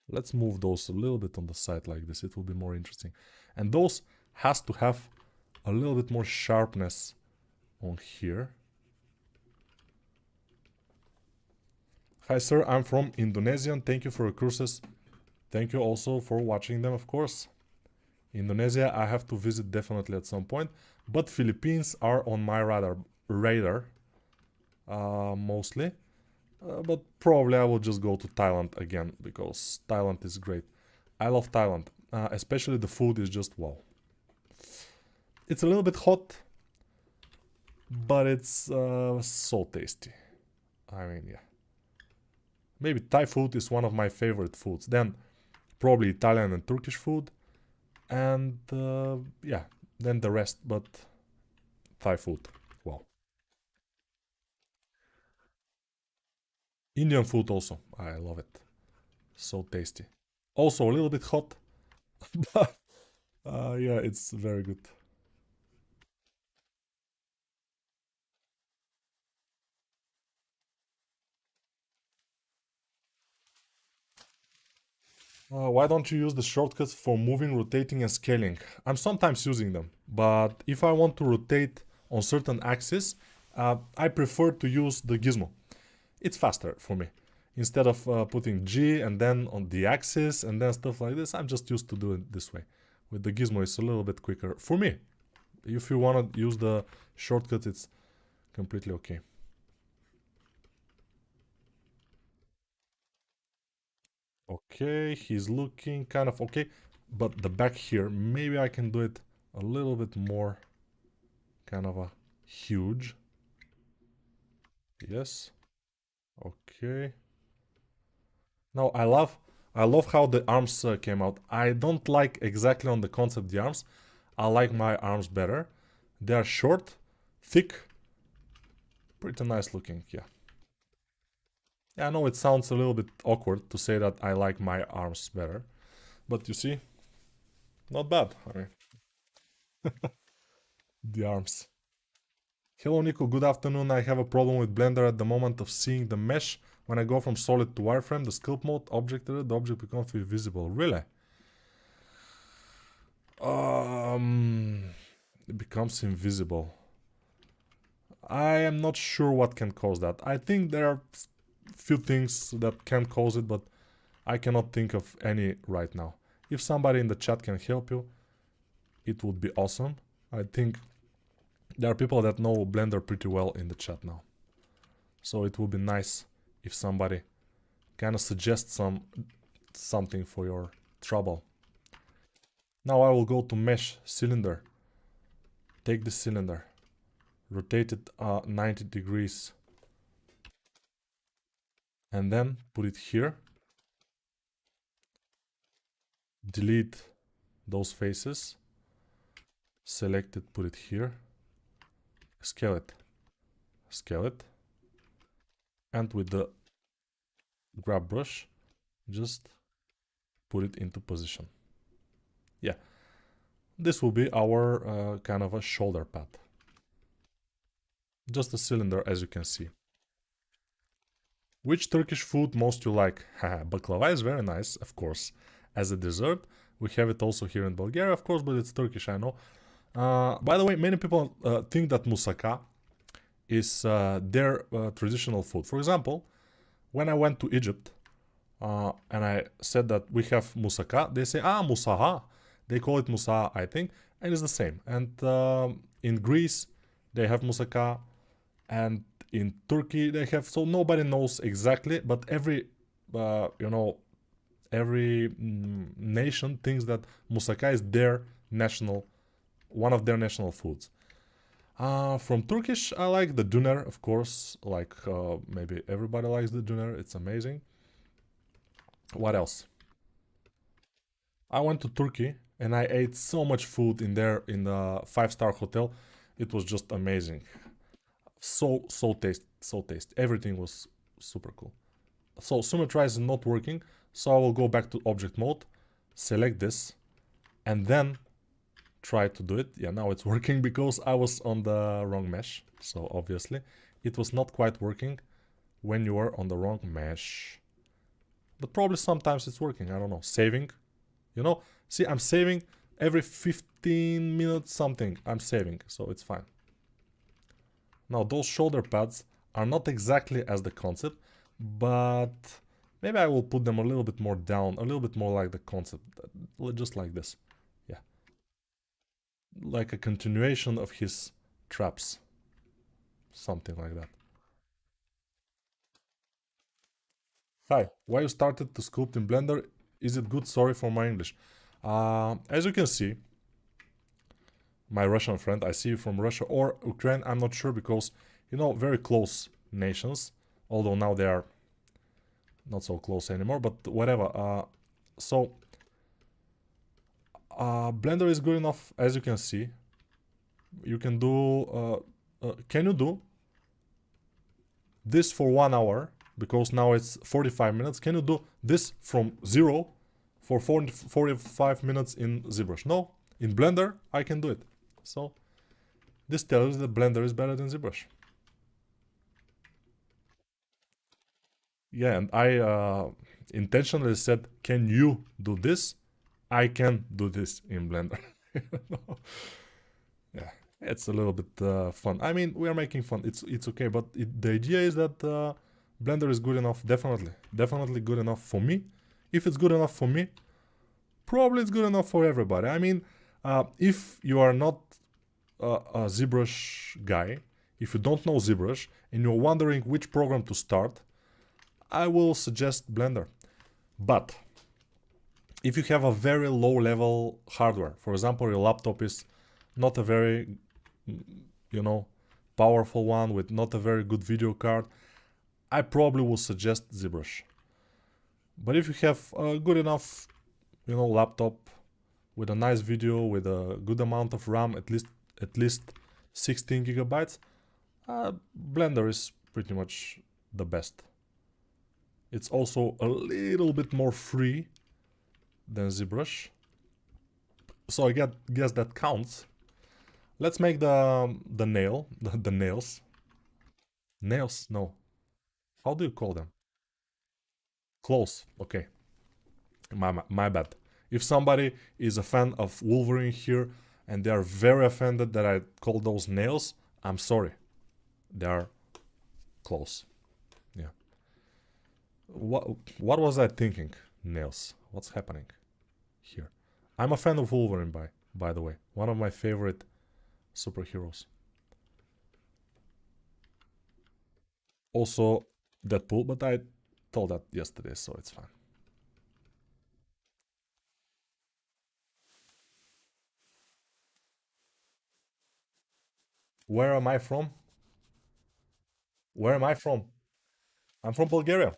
Let's move those a little bit on the side like this. It will be more interesting. And those has to have a little bit more sharpness on here. Hi sir, I'm from Indonesia. Thank you for your courses. Thank you also for watching them, of course. Indonesia, I have to visit definitely at some point, but Philippines are on my radar mostly. But probably I will just go to Thailand again because Thailand is great. I love Thailand, especially the food is just wow. It's a little bit hot, but it's so tasty. I mean, yeah. Maybe Thai food is one of my favorite foods. Then probably Italian and Turkish food, and yeah, then the rest. But Thai food, wow. Indian food also, I love it. So tasty. Also a little bit hot, but yeah, it's very good. Why don't you use the shortcuts for moving, rotating, and scaling? I'm sometimes using them, but if I want to rotate on certain axes, I prefer to use the gizmo. It's faster for me. Instead of putting G and then on the axis and then stuff like this, I'm just used to do it this way. With the gizmo, it's a little bit quicker for me. If you want to use the shortcut, it's completely okay. Okay, he's looking kind of okay, but the back here, maybe I can do it a little bit more kind of a huge. Yes. Okay. Now I love how the arms came out. I don't like exactly on the concept the arms. I like my arms better. They are short, thick, pretty nice looking, yeah. Yeah, I know it sounds a little bit awkward to say that I like my arms better, but you see, not bad. I mean, the arms. Hello Nico, good afternoon. I have a problem with Blender at the moment of seeing the mesh. When I go from solid to wireframe, the sculpt mode object, the object becomes visible. Really? Um, it becomes invisible. I am not sure what can cause that. I think there are few things that can cause it, but I cannot think of any right now. If somebody in the chat can help you, it would be awesome. I think there are people that know Blender pretty well in the chat now. So it would be nice if somebody kind of suggests something for your trouble. Now I will go to mesh cylinder. Take the cylinder. Rotate it 90 degrees. And then put it here. Delete those faces. Select it, put it here. Scale it. Scale it. And with the grab brush, just put it into position. Yeah. This will be our kind of a shoulder pad. Just a cylinder, as you can see. Which Turkish food most you like? Haha, baklava is very nice, of course, as a dessert. We have it also here in Bulgaria, of course, but it's Turkish, I know. By the way, many people think that moussaka is their traditional food. For example, when I went to Egypt and I said that we have moussaka, they say, moussaha. They call it moussa, I think, and it's the same. And in Greece, they have moussaka, and in Turkey they have. So nobody knows exactly, but every nation thinks that moussaka is their national, one of their national foods. From Turkish, I like the döner, of course. Like maybe everybody likes the döner. It's amazing. What else? I went to Turkey and I ate so much food in there in the five-star hotel. It was just amazing. So tasty, so tasty. Everything was super cool. So Symmetrize is not working, so I will go back to object mode, select this, and then try to do it. Yeah, now it's working because I was on the wrong mesh. So obviously it was not quite working when you were on the wrong mesh. But probably sometimes it's working, I don't know. Saving, see, I'm saving every 15 minutes something. I'm saving, so it's fine. Now those shoulder pads are not exactly as the concept, but Maybe I will put them a little bit more down, a little bit more like the concept, just like this. Yeah. Like a continuation of his traps. Something like that. Hi, why you started to sculpt in Blender? Is it good? Sorry for my English. As you can see, my Russian friend, I see you from Russia or Ukraine, I'm not sure because, you know, very close nations, although now they are not so close anymore, but whatever. Blender is good enough, as you can see. You can do, can you do this for 1 hour? Because now it's 45 minutes. Can you do this from 0 for 45 minutes in ZBrush? No, in Blender I can do it. So this tells you that Blender is better than ZBrush. Yeah, and I intentionally said, can you do this? I can do this in Blender. Yeah, it's a little bit fun. I mean, we are making fun. It's okay, but the idea is that Blender is good enough. Definitely good enough for me. If it's good enough for me, probably it's good enough for everybody. I mean, if you are not a ZBrush guy, if you don't know ZBrush and you're wondering which program to start, I will suggest Blender. But if you have a very low level hardware, for example, your laptop is not a very, you know, powerful one with not a very good video card, I probably will suggest ZBrush. But if you have a good enough, you know, laptop with a nice video, with a good amount of RAM, at least 16 gigabytes, Blender is pretty much the best. It's also a little bit more free than ZBrush, so I guess that counts. Let's make the nails. Nails? No. How do you call them? Claws. Okay. My bad. If somebody is a fan of Wolverine here and they are very offended that I call those nails, I'm sorry. They are claws. Yeah. What was I thinking? Nails. What's happening here? I'm a fan of Wolverine, by the way. One of my favorite superheroes. Also Deadpool, but I told that yesterday, so it's fine. Where am I from? Where am I from? I'm from Bulgaria.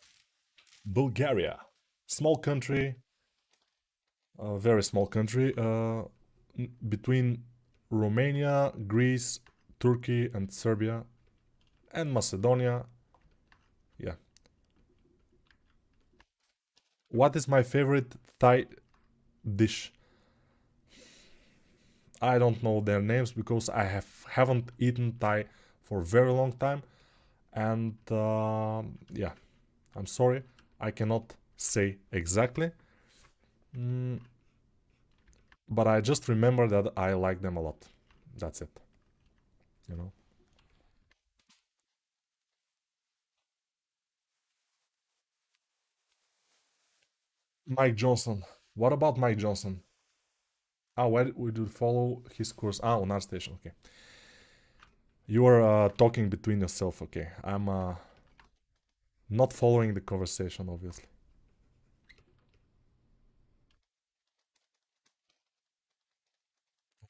Bulgaria. Small country, a very small country, between Romania, Greece, Turkey, and Serbia, and Macedonia. Yeah. What is my favorite Thai dish? I don't know their names because I haven't eaten Thai for a very long time, and yeah, I'm sorry, I cannot say exactly. But I just remember that I like them a lot. That's it. You know. Mike Johnson. What about Mike Johnson? Ah, where would you follow his course? Ah, on ArtStation. Okay. You are talking between yourself. Okay. I'm not following the conversation, obviously.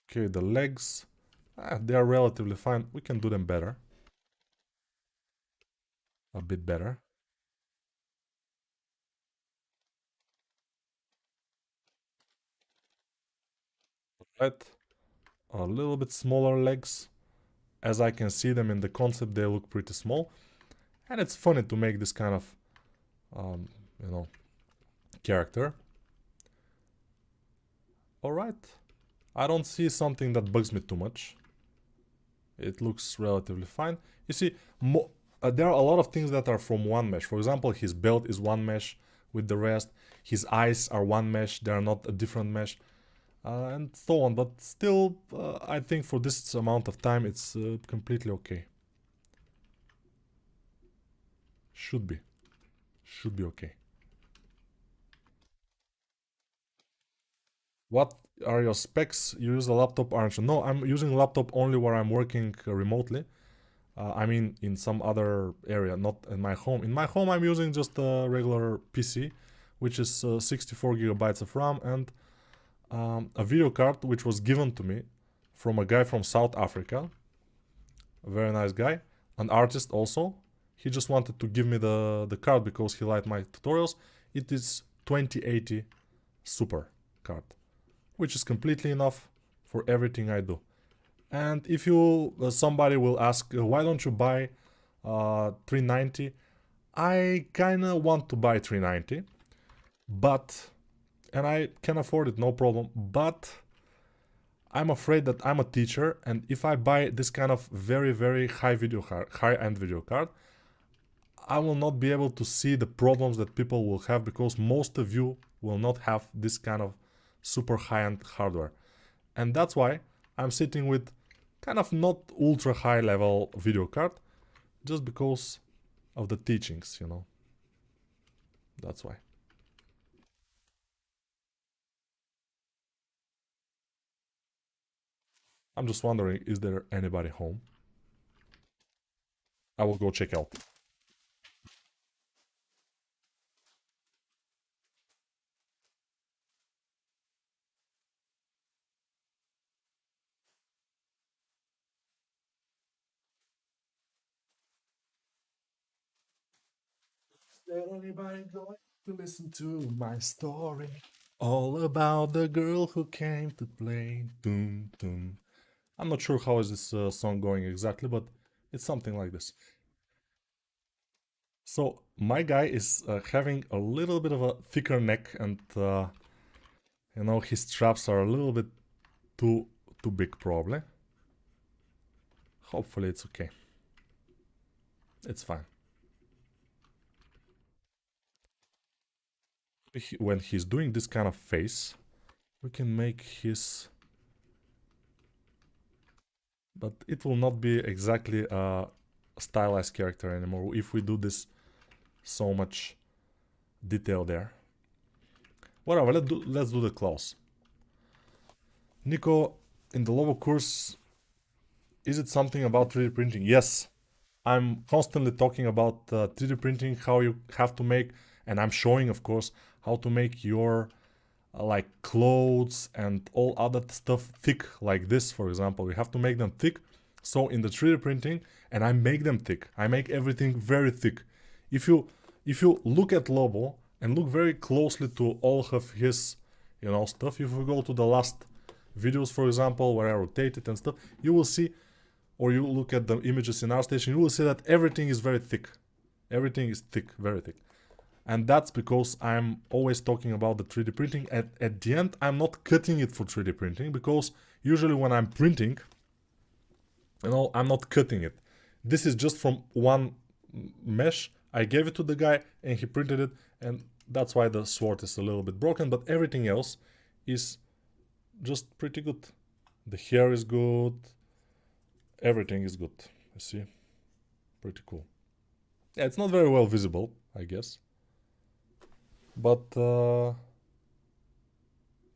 Okay, the legs. They are relatively fine. We can do them better. A bit better. Right. A little bit smaller legs. As I can see them in the concept, they look pretty small. And it's funny to make this kind of, you know, character. Alright. I don't see something that bugs me too much. It looks relatively fine. You see, there are a lot of things that are from one mesh. For example, his belt is one mesh with the rest. His eyes are one mesh. They are not a different mesh. And so on. But still, I think for this amount of time, it's completely okay. Should be. Should be okay. What are your specs? You use a laptop, aren't you? No, I'm using a laptop only where I'm working remotely. I mean, in some other area, not in my home. In my home, I'm using just a regular PC, which is 64 gigabytes of RAM and a video card which was given to me from a guy from South Africa. A very nice guy, an artist also. He just wanted to give me the card because he liked my tutorials. It is 2080 Super card, which is completely enough for everything I do. And if you somebody will ask why don't you buy 390, I kind of want to buy 390, but and I can afford it, no problem, but I'm afraid that I'm a teacher, and if I buy this kind of very high-end video card, I will not be able to see the problems that people will have because most of you will not have this kind of super high-end hardware. And that's why I'm sitting with kind of not ultra high level video card, just because of the teachings, you know. That's why. I'm just wondering, is there anybody home? I will go check out. Is there anybody going to listen to my story? All about the girl who came to play. Doom, doom. I'm not sure how is this song going exactly, but it's something like this. So my guy is having a little bit of a thicker neck, and you know, his straps are a little bit too big probably. Hopefully it's okay. It's fine. When he's doing this kind of face, we can make his, but it will not be exactly a stylized character anymore if we do this so much detail there. Whatever, let's do the claws. Nico, in the Lobo course, is it something about 3D printing? Yes, I'm constantly talking about 3D printing, how you have to make, and I'm showing, of course, how to make your like clothes and all other stuff thick, like this, for example. You have to make them thick. So in the 3D printing, and I make them thick. I make everything very thick. If you look at Lobo and look very closely to all of his, you know, stuff, if we go to the last videos, for example, where I rotate it and stuff, you will see, or you look at the images in ArtStation, you will see that everything is very thick. Everything is thick, very thick. And that's because I'm always talking about the 3D printing. At the end, I'm not cutting it for 3D printing, because usually when I'm printing, you know, I'm not cutting it. This is just from one mesh. I gave it to the guy and he printed it, and that's why the sword is a little bit broken, but everything else is just pretty good. The hair is good, everything is good, you see? Pretty cool. Yeah, it's not very well visible, I guess. But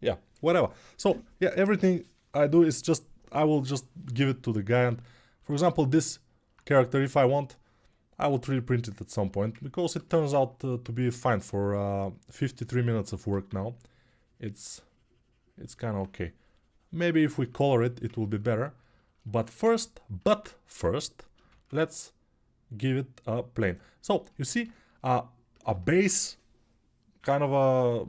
yeah, whatever. So yeah, everything I do is just, I will just give it to the guy. And for example, this character, if I want, I will 3D print it at some point, because it turns out to be fine for 53 minutes of work now. It's kind of okay. Maybe if we color it, it will be better. But first, let's give it a plane. So you see, a base, kind of a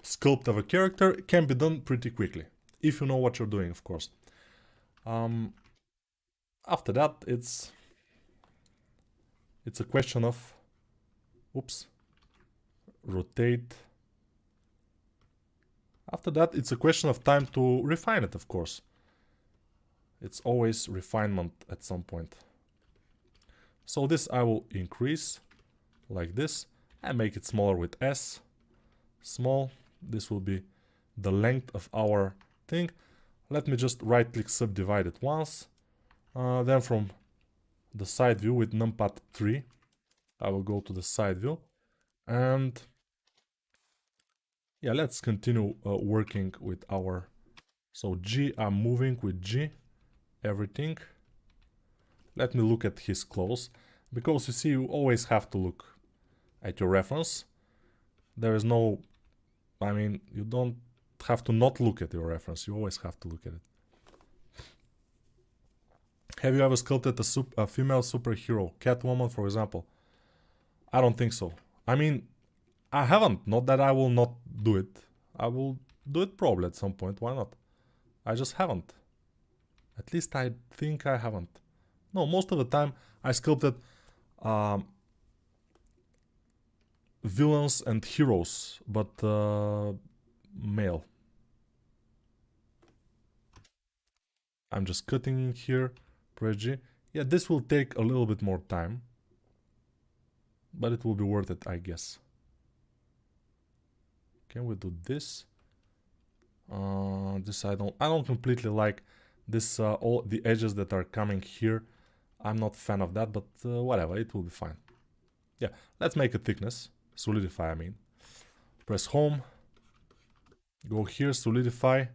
sculpt of a character, can be done pretty quickly, if you know what you're doing, of course. After that, it's a question of, oops, rotate. After that, it's a question of time to refine it, of course. It's always refinement at some point. So this I will increase like this and make it smaller with S. Small. This will be the length of our thing. Let me just right click subdivide it once. Then from the side view with numpad 3, I will go to the side view and Yeah, let's continue working with our... So G, I'm moving with G, everything. Let me look at his clothes, because you see, you always have to look at your reference. There is no... I mean, you don't have to not look at your reference, you always have to look at it. Have you ever sculpted a female superhero, Catwoman, for example? I don't think so. I mean, I haven't. Not that I will not do it. I will do it probably at some point. Why not? I just haven't. At least I think I haven't. No, most of the time I sculpted villains and heroes, but male. I'm just cutting in here. Press G. Yeah, this will take a little bit more time, but it will be worth it, I guess. Can we do this? This I don't completely like this. All the edges that are coming here, I'm not a fan of that, but whatever, it will be fine. Yeah, let's make a thickness. Solidify, I mean. Press home. Go here, solidify.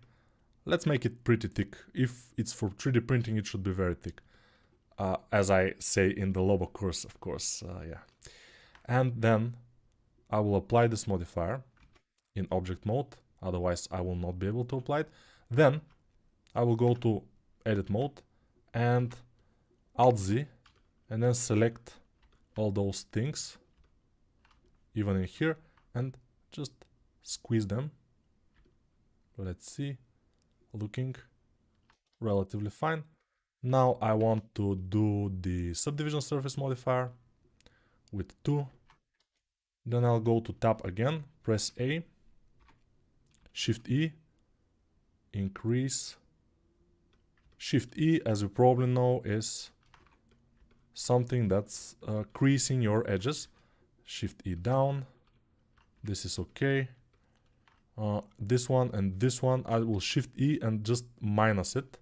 Let's make it pretty thick. If it's for 3D printing, it should be very thick. As I say in the Lobo course, of course, yeah. And then I will apply this modifier in object mode. Otherwise, I will not be able to apply it. Then I will go to edit mode and Alt Z, and then select all those things, even in here, and just squeeze them. Let's see, looking relatively fine. Now I want to do the subdivision surface modifier with 2. Then I'll go to tab again, press A, Shift E, increase. Shift E, as you probably know, is something that's creasing your edges. Shift E down. This is okay. This one and this one, I will Shift E and just minus it.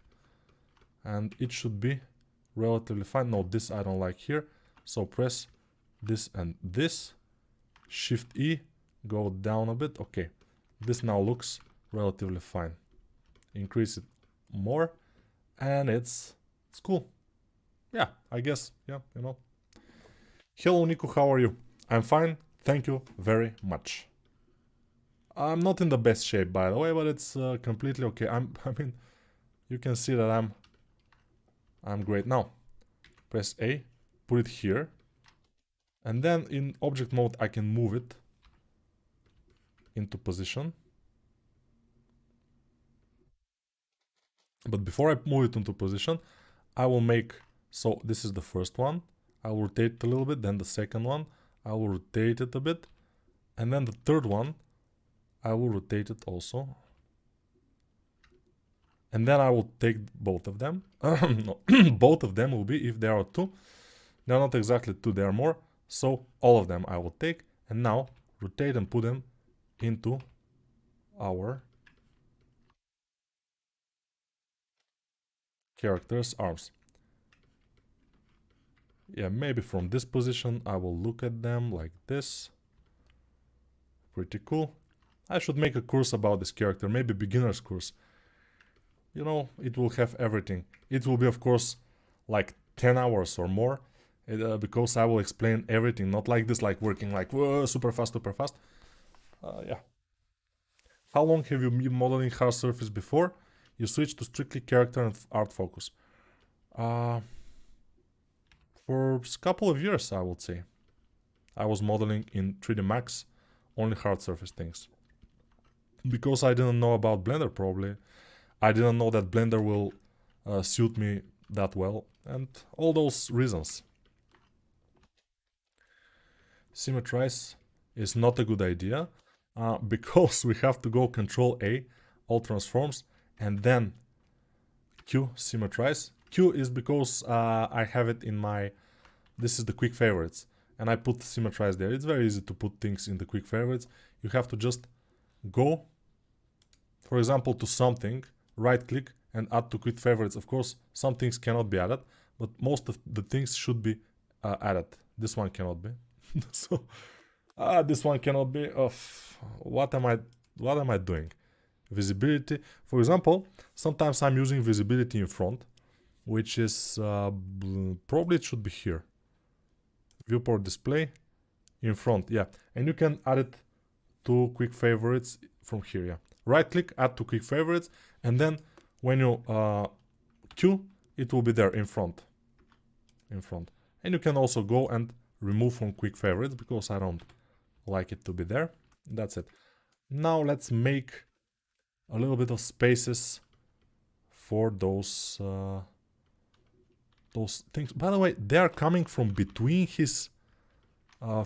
And it should be relatively fine. No, this I don't like here. So press this and this. Shift E, go down a bit. Okay, this now looks relatively fine. Increase it more, and it's cool. Yeah, I guess. Yeah, you know. Hello, Nico. How are you? I'm fine. Thank you very much. I'm not in the best shape, by the way, but it's completely okay. I mean, you can see that I'm great now. Press A, put it here, and then in object mode I can move it into position. But before I move it into position, I will make, so this is the first one, I will rotate it a little bit, then the second one, I will rotate it a bit, and then the third one, I will rotate it also. And then I will take both of them. No, both of them will be, if there are 2. They're not exactly 2, there are more. So all of them I will take, and now rotate and put them into our character's arms. Yeah, maybe from this position I will look at them like this. Pretty cool. I should make a course about this character, maybe beginner's course. You know, it will have everything. It will be, of course, like 10 hours or more, because I will explain everything, not like this, like working like whoa, super fast, super fast. Yeah. How long have you been modeling hard surface before you switched to strictly character and art focus? For a couple of years, I would say. I was modeling in 3D Max, only hard surface things. Because I didn't know about Blender, probably. I didn't know that Blender will suit me that well, and all those reasons. Symmetrize is not a good idea, because we have to go Control A, all transforms, and then Q, symmetrize. Q is because I have it in my, this is the quick favorites, and I put symmetrize there. It's very easy to put things in the quick favorites. You have to just go, for example, to something, right click and add to quick favorites. Of course, some things cannot be added, but most of the things should be added. This one cannot be. So, this one cannot be. What am I what am I doing? Visibility. For example, sometimes I'm using visibility in front, which is probably it should be here. Viewport display in front, yeah. And you can add it to quick favorites from here, yeah. Right click, add to quick favorites, and then when you queue, it will be there in front. And you can also go and remove from quick favorites because I don't like it to be there. That's it. Now let's make a little bit of spaces for those things. By the way, they are coming from between his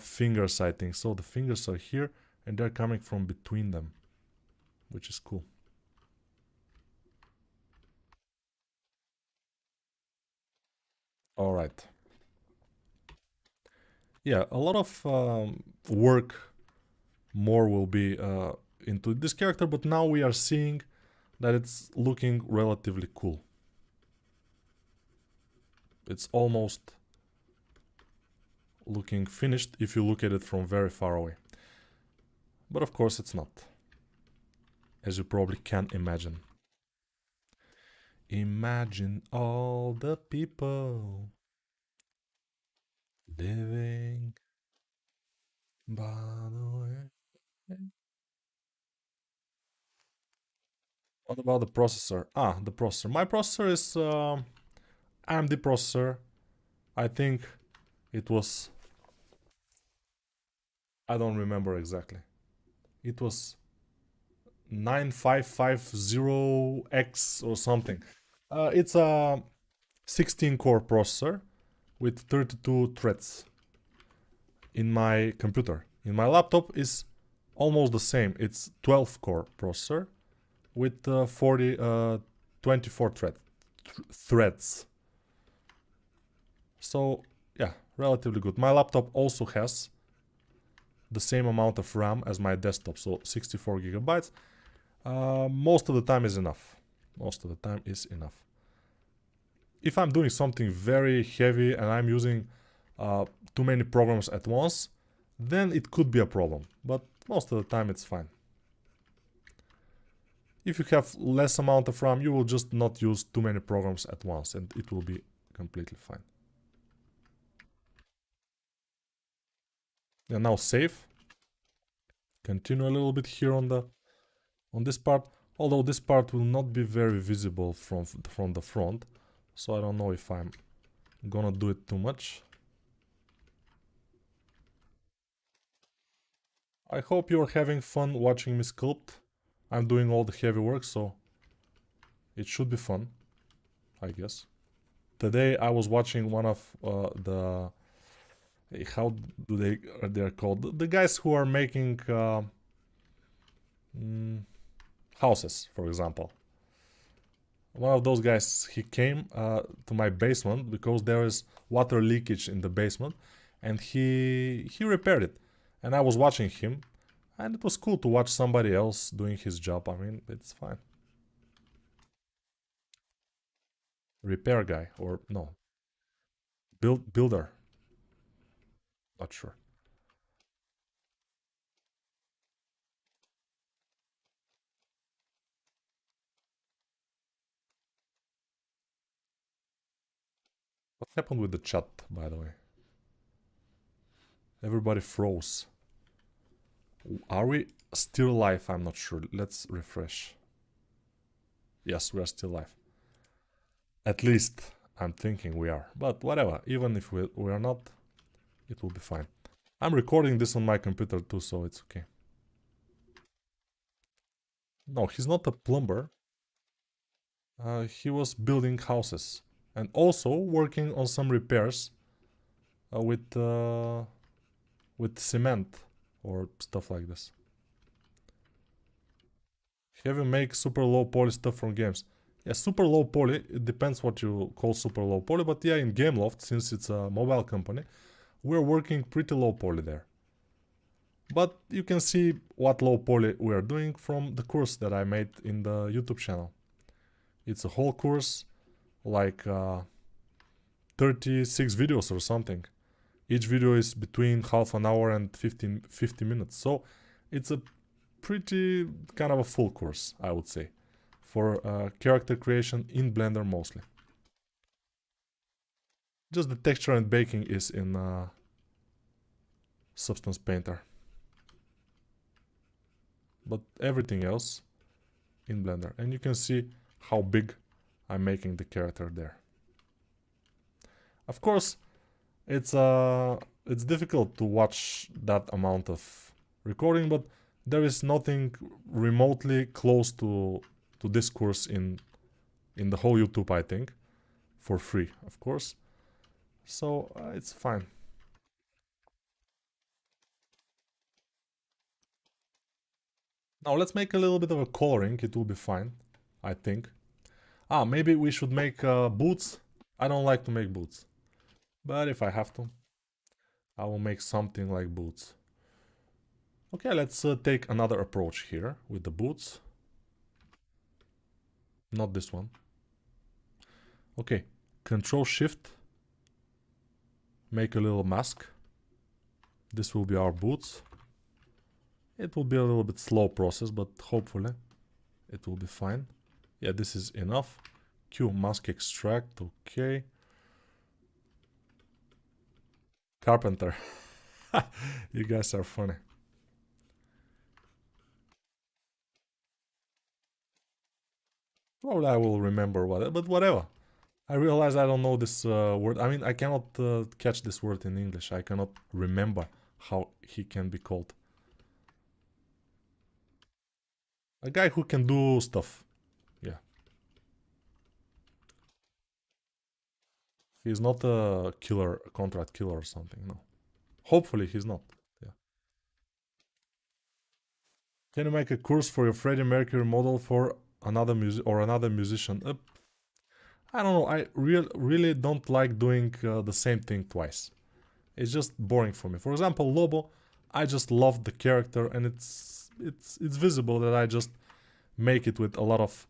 fingers, I think. So the fingers are here and they're coming from between them, which is cool. All right. Yeah, a lot of work more will be into this character, but now we are seeing that it's looking relatively cool. It's almost looking finished if you look at it from very far away. But of course it's not, as you probably can imagine. Imagine all the people living by the way. What about the processor? The processor. My processor is AMD processor. I think it was... I don't remember exactly. It was 9550X or something. It's a 16-core processor with 32 threads in my computer. In my laptop is almost the same. It's 12-core processor with 24 threads. So yeah, relatively good. My laptop also has the same amount of RAM as my desktop, so 64 gigabytes. Most of the time is enough. If I'm doing something very heavy and I'm using too many programs at once, then it could be a problem, but most of the time it's fine. If you have less amount of RAM, you will just not use too many programs at once and it will be completely fine. And now save. Continue a little bit here on this part, although this part will not be very visible from the front, so I don't know if I'm gonna do it too much. I hope you're having fun watching me sculpt. I'm doing all the heavy work, so it should be fun, I guess. Today I was watching one of the... how do they're called? The guys who are making houses, for example. One of those guys, he came to my basement because there is water leakage in the basement, and he repaired it. And I was watching him, and it was cool to watch somebody else doing his job. I mean, it's fine. Repair guy, or no, builder. Not sure. What happened with the chat, by the way? Everybody froze. Are we still live? I'm not sure. Let's refresh. Yes, we are still live. At least I'm thinking we are. But whatever, even if we are not, it will be fine. I'm recording this on my computer too, so it's okay. No, he's not a plumber. He was building houses and also working on some repairs with cement or stuff like this. Have you make super low poly stuff from games? Yeah, super low poly, it depends what you call super low poly, but yeah, in Gameloft, since it's a mobile company, we're working pretty low poly there. But you can see what low poly we are doing from the course that I made in the YouTube channel. It's a whole course, like 36 videos or something. Each video is between half an hour and 50 minutes. So it's a pretty kind of a full course, I would say, for character creation in Blender mostly. Just the texture and baking is in Substance Painter. But everything else in Blender. And you can see how big I'm making the character there. Of course, it's difficult to watch that amount of recording, but there is nothing remotely close to this course in the whole YouTube, I think, for free, of course. So it's fine. Now let's make a little bit of a coloring. It will be fine, I think. Maybe we should make boots. I don't like to make boots, but if I have to, I will make something like boots. Okay, let's take another approach here with the boots. Not this one. Okay, Control Shift. Make a little mask. This will be our boots. It will be a little bit slow process, but hopefully it will be fine. Yeah, this is enough. Q, mask extract, okay. Carpenter. You guys are funny. Probably I will remember what, but whatever. I realize I don't know this word. I mean, I cannot catch this word in English. I cannot remember how he can be called. A guy who can do stuff. Yeah. He's not a killer, a contract killer or something, no. Hopefully he's not. Yeah. Can you make a course for your Freddie Mercury model for another musician? I don't know. I really don't like doing the same thing twice. It's just boring for me. For example, Lobo, I just love the character, and it's visible that I just make it with a lot of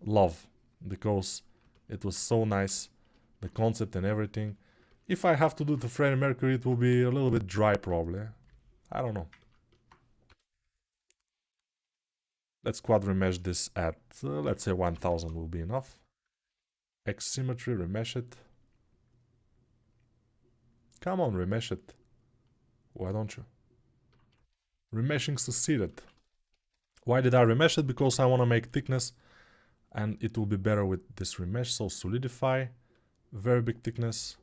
love because it was so nice, the concept and everything. If I have to do the Freddie Mercury, it will be a little bit dry probably. I don't know. Let's quad remesh this at, let's say 1000 will be enough. X symmetry, remesh it. Come on, remesh it. Why don't you? Remeshing succeeded. Why did I remesh it? Because I want to make thickness and it will be better with this remesh. So solidify, very big thickness.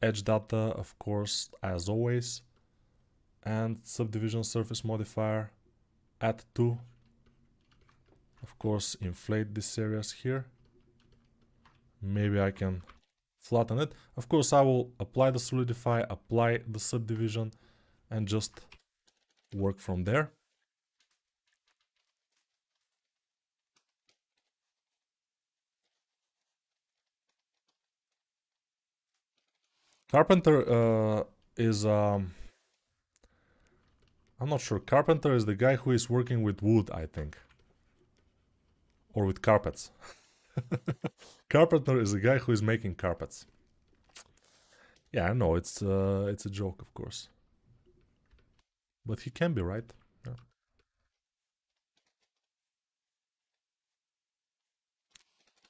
Edge data, of course, as always. And subdivision surface modifier, add 2. Of course, inflate these areas here. Maybe I can flatten it. Of course, I will apply the solidify, apply the subdivision, and just work from there. Carpenter is... I'm not sure. Carpenter is the guy who is working with wood, I think. Or with carpets. Carpenter is the guy who is making carpets. Yeah, I know, it's a joke, of course. But he can be right. Yeah.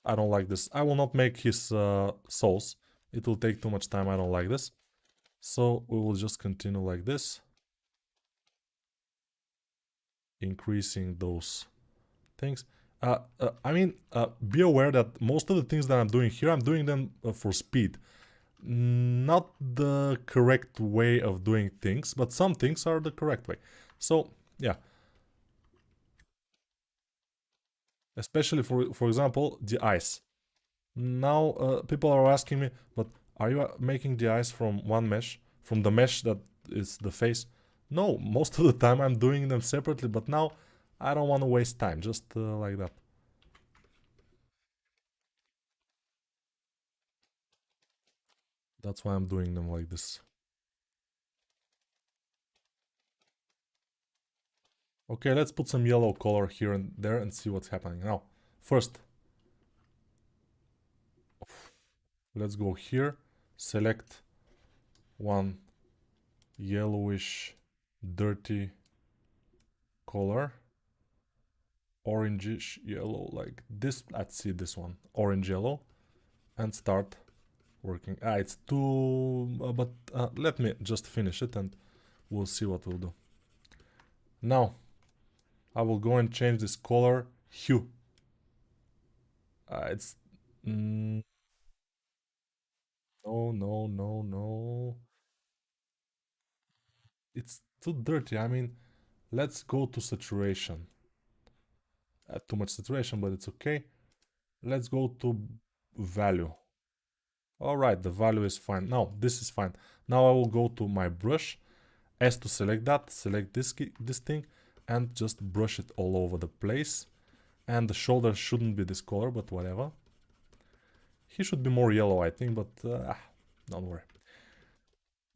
I don't like this. I will not make his souls. It will take too much time. I don't like this. So we will just continue like this. Increasing those things. I mean, be aware that most of the things that I'm doing here, I'm doing them for speed. Not the correct way of doing things, but some things are the correct way. So, yeah. Especially for example, the eyes. Now, people are asking me, but are you making the eyes from one mesh? From the mesh that is the face? No, most of the time I'm doing them separately, but now I don't want to waste time, just like that. That's why I'm doing them like this. Okay, let's put some yellow color here and there and see what's happening. Now, first, let's go here, select one yellowish, dirty color, orangish yellow, like this. Let's see this one, orange yellow, and start working. It's too, but let me just finish it and we'll see what we'll do. Now, I will go and change this color hue. It's, no, no, no, no. It's too dirty. I mean, let's go to saturation. Too much saturation, but it's okay. Let's go to value. All right, the value is fine. Now, this is fine. Now I will go to my brush, S to select that, select this thing, and just brush it all over the place. And the shoulder shouldn't be this color, but whatever. He should be more yellow, I think, but don't worry.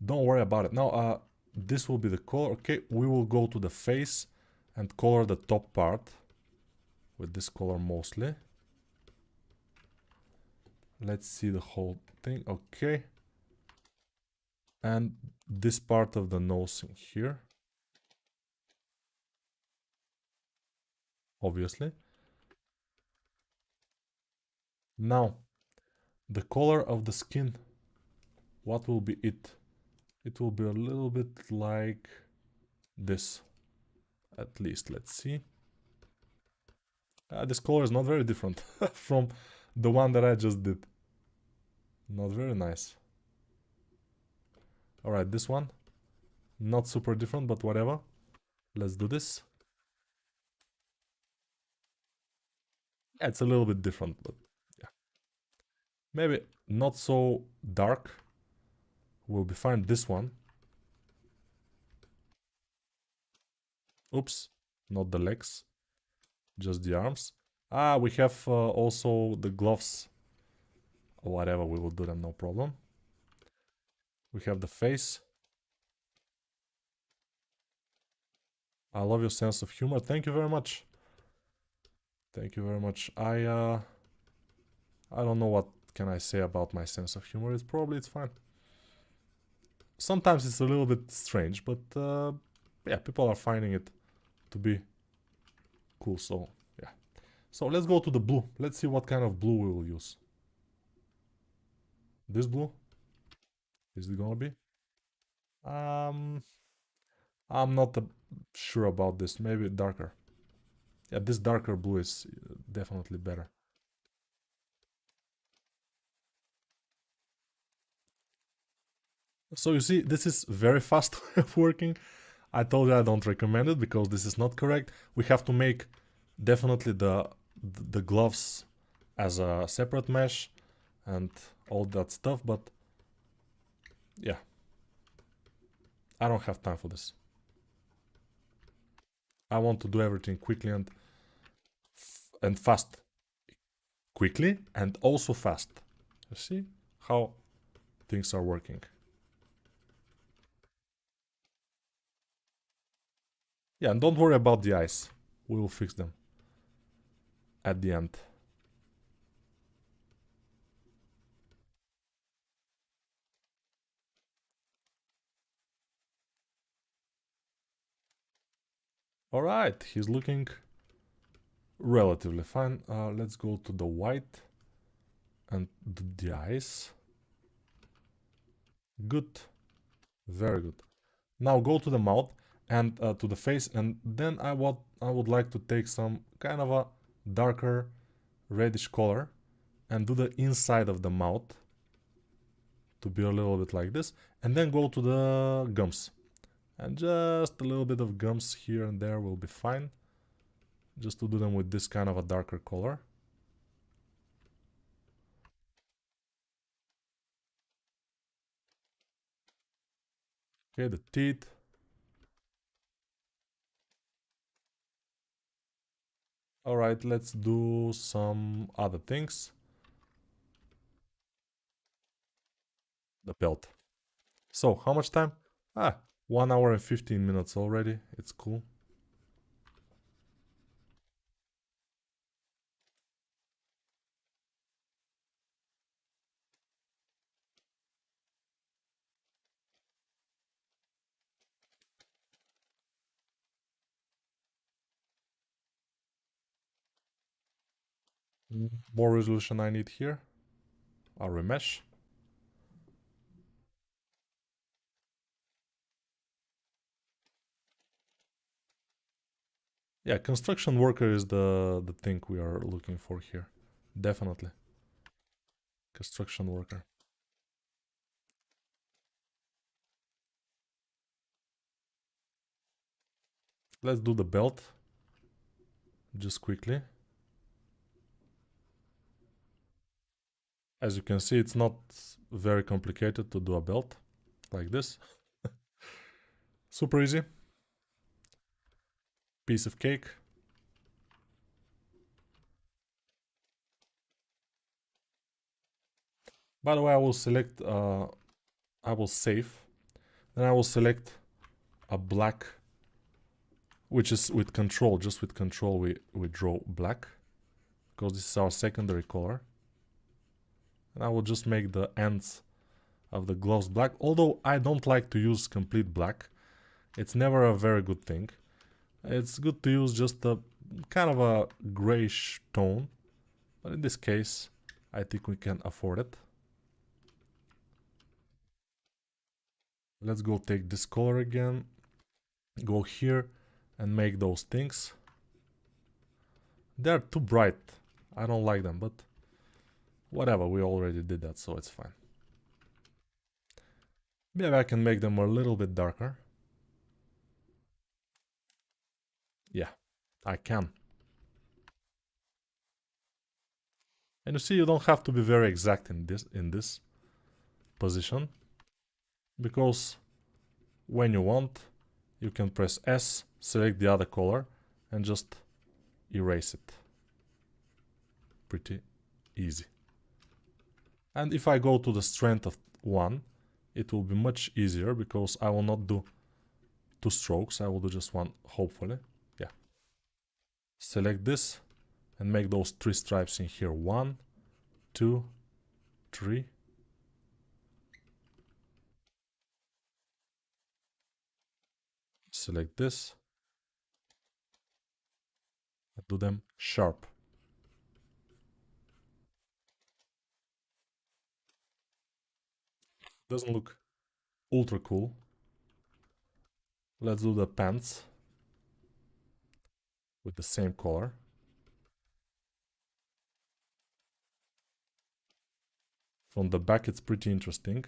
Don't worry about it. Now, this will be the color. Okay, we will go to the face and color the top part with this color mostly. Let's see the whole thing. Okay. And this part of the nose in here. Obviously. Now, the color of the skin. What will be it? It will be a little bit like this. At least, let's see. This color is not very different from the one that I just did. Not very nice. Alright, this one. Not super different, but whatever. Let's do this. Yeah, it's a little bit different, but yeah. Maybe not so dark. We'll be fine. This one. Oops, not the legs. Just the arms. We have also the gloves. Whatever, we will do them, no problem. We have the face. I love your sense of humor. Thank you very much. Thank you very much. I don't know what can I say about my sense of humor. It's fine. Sometimes it's a little bit strange, but yeah, people are finding it to be cool, so yeah. So let's go to the blue. Let's see what kind of blue we will use. This blue? Is it gonna be? I'm not sure about this. Maybe darker. Yeah, this darker blue is definitely better. So you see, this is very fast way of working. I told you I don't recommend it because this is not correct. We have to make definitely the gloves as a separate mesh and all that stuff, but yeah, I don't have time for this. I want to do everything quickly and fast. Quickly and also fast. You see how things are working. Yeah, and don't worry about the eyes. We will fix them at the end. Alright, he's looking relatively fine. Let's go to the white and the eyes. Good. Very good. Now go to the mouth and to the face, and then I would like to take some kind of a darker reddish color and do the inside of the mouth to be a little bit like this, and then go to the gums. And just a little bit of gums here and there will be fine. Just to do them with this kind of a darker color. Okay, the teeth. Alright, let's do some other things. The belt. So, how much time? 1 hour and 15 minutes already. It's cool. More resolution I need here. I'll remesh. Yeah, construction worker is the thing we are looking for here. Definitely. Construction worker. Let's do the belt. Just quickly. As you can see, it's not very complicated to do a belt like this. Super easy. Piece of cake. By the way, I will select, I will save. Then I will select a black, which is with control. Just with control we draw black, because this is our secondary color. And I will just make the ends of the gloves black, although I don't like to use complete black. It's never a very good thing. It's good to use just a kind of a grayish tone, but in this case I think we can afford it. Let's go take this color again, go here and make those things. They're too bright, I don't like them, but whatever, we already did that, so it's fine. Maybe I can make them a little bit darker. Yeah, I can. And you see, you don't have to be very exact in this position, because when you want, you can press S, select the other color, and just erase it. Pretty easy. And if I go to the strength of 1, it will be much easier, because I will not do 2 strokes, I will do just 1, hopefully. Yeah. Select this and make those 3 stripes in here. 1, 2, 3. Select this and do them sharp. Doesn't look ultra cool. Let's do the pants with the same color. From the back it's pretty interesting.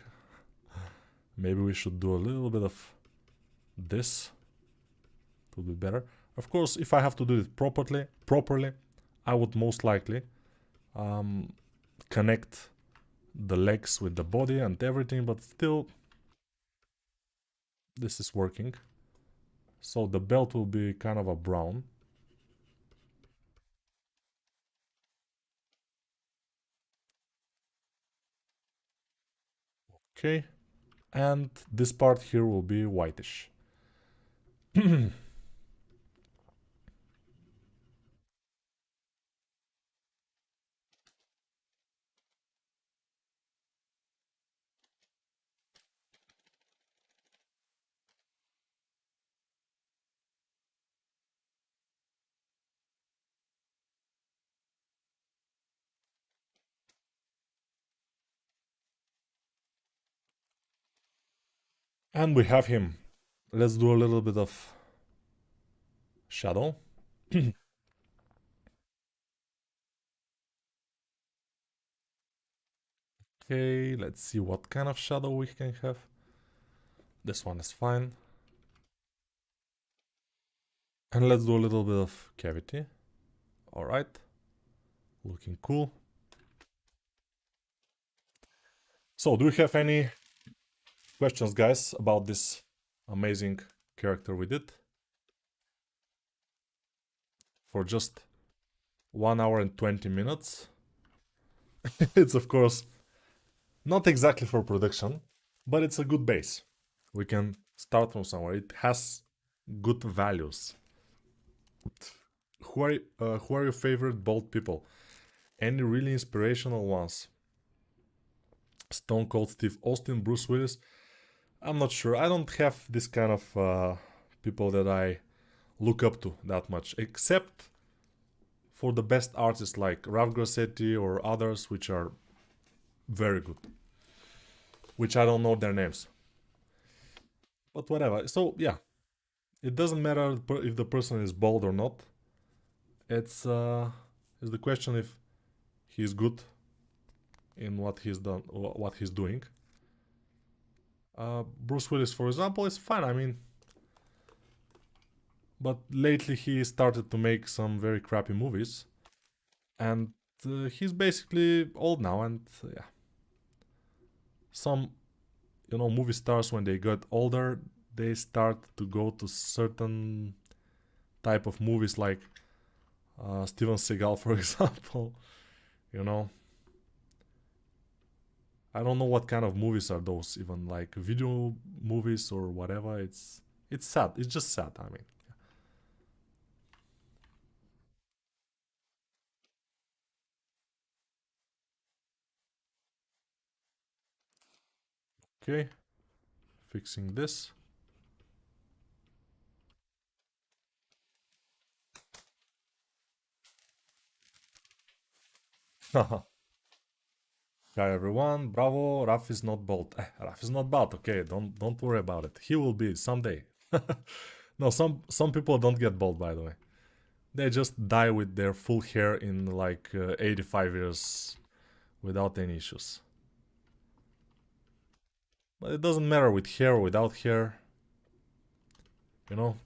Maybe we should do a little bit of this. It would be better. Of course, if I have to do it properly, I would most likely connect the legs with the body and everything, but still this is working. So the belt will be kind of a brown. Okay, and this part here will be whitish. And we have him. Let's do a little bit of shadow. Okay, let's see what kind of shadow we can have. This one is fine. And let's do a little bit of cavity. Alright. Looking cool. So, do we have any questions, guys, about this amazing character we did? For just 1 hour and 20 minutes. It's, of course, not exactly for production, but it's a good base. We can start from somewhere. It has good values. Who are your favorite bald people? Any really inspirational ones? Stone Cold Steve Austin, Bruce Willis? I'm not sure. I don't have this kind of people that I look up to that much, except for the best artists like Ralph Grassetti or others, which are very good, which I don't know their names, but whatever. So yeah, it doesn't matter if the person is bald or not. It's the question if he's good in what he's done, what he's doing. Bruce Willis, for example, is fine. I mean, but lately he started to make some very crappy movies, and he's basically old now. And yeah, some movie stars when they get older, they start to go to certain type of movies like Steven Seagal, for example. You know, I don't know what kind of movies are those, even like video movies or whatever. It's sad. It's just sad. I mean, okay, fixing this. Hi everyone, bravo. Raf is not bald. Raf is not bald. Okay, don't worry about it. He will be someday. No, some people don't get bald, by the way. They just die with their full hair in like 85 years without any issues. But it doesn't matter with hair or without hair. You know,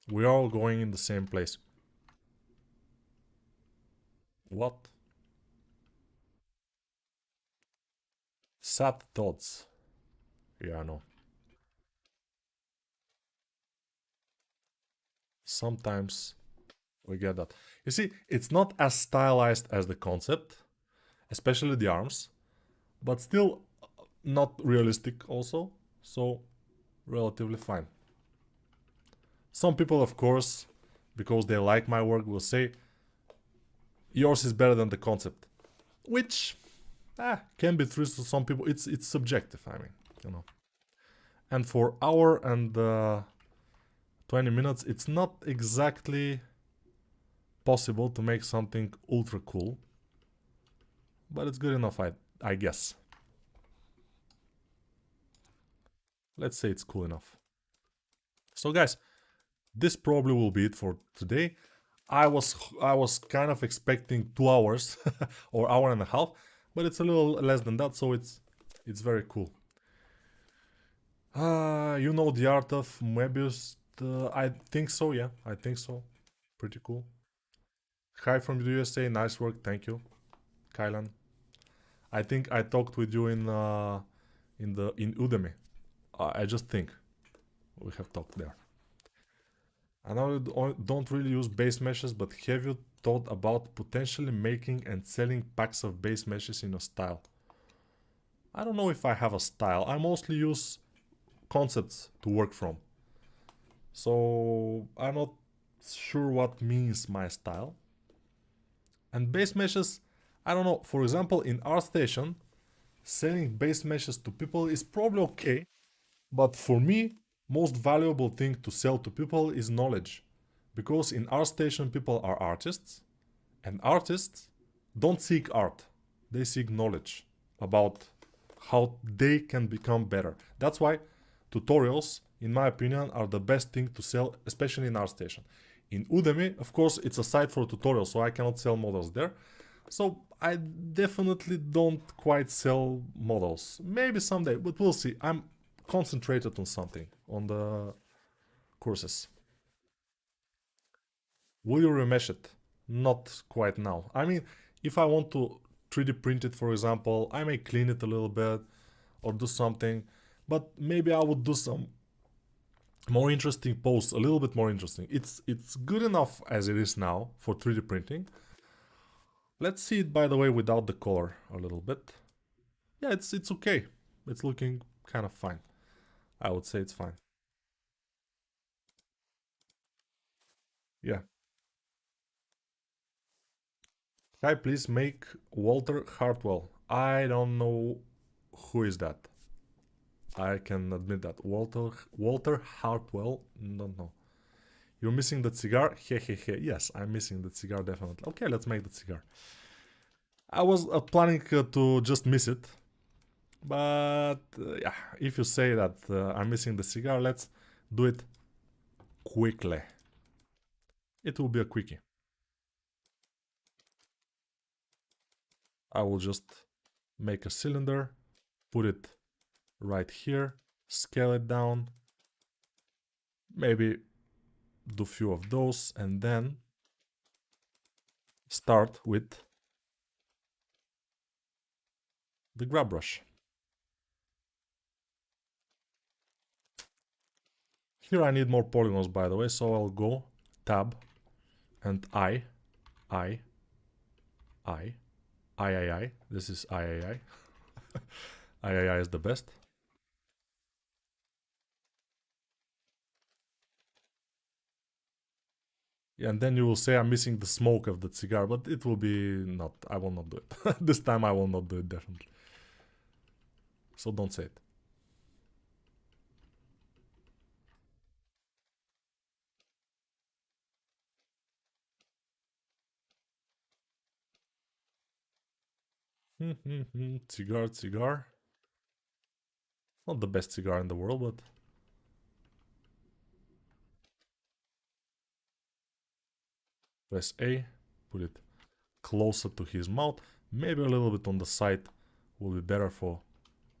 we're all going in the same place. What? Sad thoughts. Yeah, I know. Sometimes we get that. You see, it's not as stylized as the concept, especially the arms, but still not realistic also, so relatively fine. Some people, of course, because they like my work, will say yours is better than the concept, which can be true to some people. It's subjective, I mean, you know. And for hour and 20 minutes, it's not exactly possible to make something ultra cool, but it's good enough, I guess. Let's say it's cool enough. So guys, this probably will be it for today. I was kind of expecting 2 hours or hour and a half, but it's a little less than that, so it's very cool. You know the art of Moebius? I think so. Yeah, I think so. Pretty cool. Hi from the USA. Nice work. Thank you, Kylan. I think I talked with you in Udemy. I just think we have talked there. I know you don't really use base meshes, but have you thought about potentially making and selling packs of base meshes in a style? I don't know if I have a style. I mostly use concepts to work from. So I'm not sure what means my style. And base meshes, I don't know. For example, in ArtStation, selling base meshes to people is probably okay. But for me, most valuable thing to sell to people is knowledge. Because in ArtStation, people are artists. And artists don't seek art. They seek knowledge about how they can become better. That's why tutorials, in my opinion, are the best thing to sell, especially in ArtStation. In Udemy, of course, it's a site for tutorials, so I cannot sell models there. So I definitely don't quite sell models. Maybe someday, but we'll see. I'm concentrated on something, on the courses. Will you remesh it? Not quite now. I mean, if I want to 3D print it, for example, I may clean it a little bit or do something, but maybe I would do some more interesting posts, a little bit more interesting. It's good enough as it is now for 3D printing. Let's see it, by the way, without the color a little bit. Yeah, it's okay. It's looking kind of fine. I would say it's fine. Yeah. Hi, please make Walter Hartwell. I don't know who is that. I can admit that. Walter Hartwell, don't know. You're missing that cigar? Hehehe. Yes, I'm missing that cigar, definitely. Okay, let's make that cigar. I was planning to just miss it. But yeah, if you say that I'm missing the cigar, let's do it quickly. It will be a quickie. I will just make a cylinder, put it right here, scale it down, maybe do a few of those, and then start with the grab brush. Here I need more polygons, by the way, so I'll go tab and I. This is I. I is the best. Yeah, and then you will say I'm missing the smoke of the cigar, but it will be not. I will not do it. This time I will not do it, definitely. So don't say it. Cigar. Not the best cigar in the world, but press A, put it closer to his mouth, maybe a little bit on the side will be better for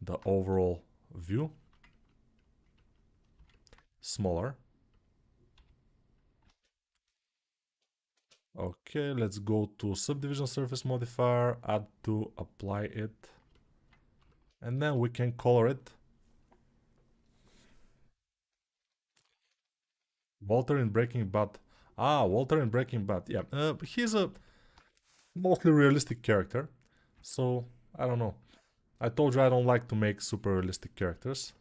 the overall view. Smaller. Okay, let's go to subdivision surface modifier, add to, apply it, and then we can color it. Walter in Breaking Bad. Ah, Walter in Breaking Bad. Yeah, he's a mostly realistic character, so I don't know. I told you I don't like to make super realistic characters.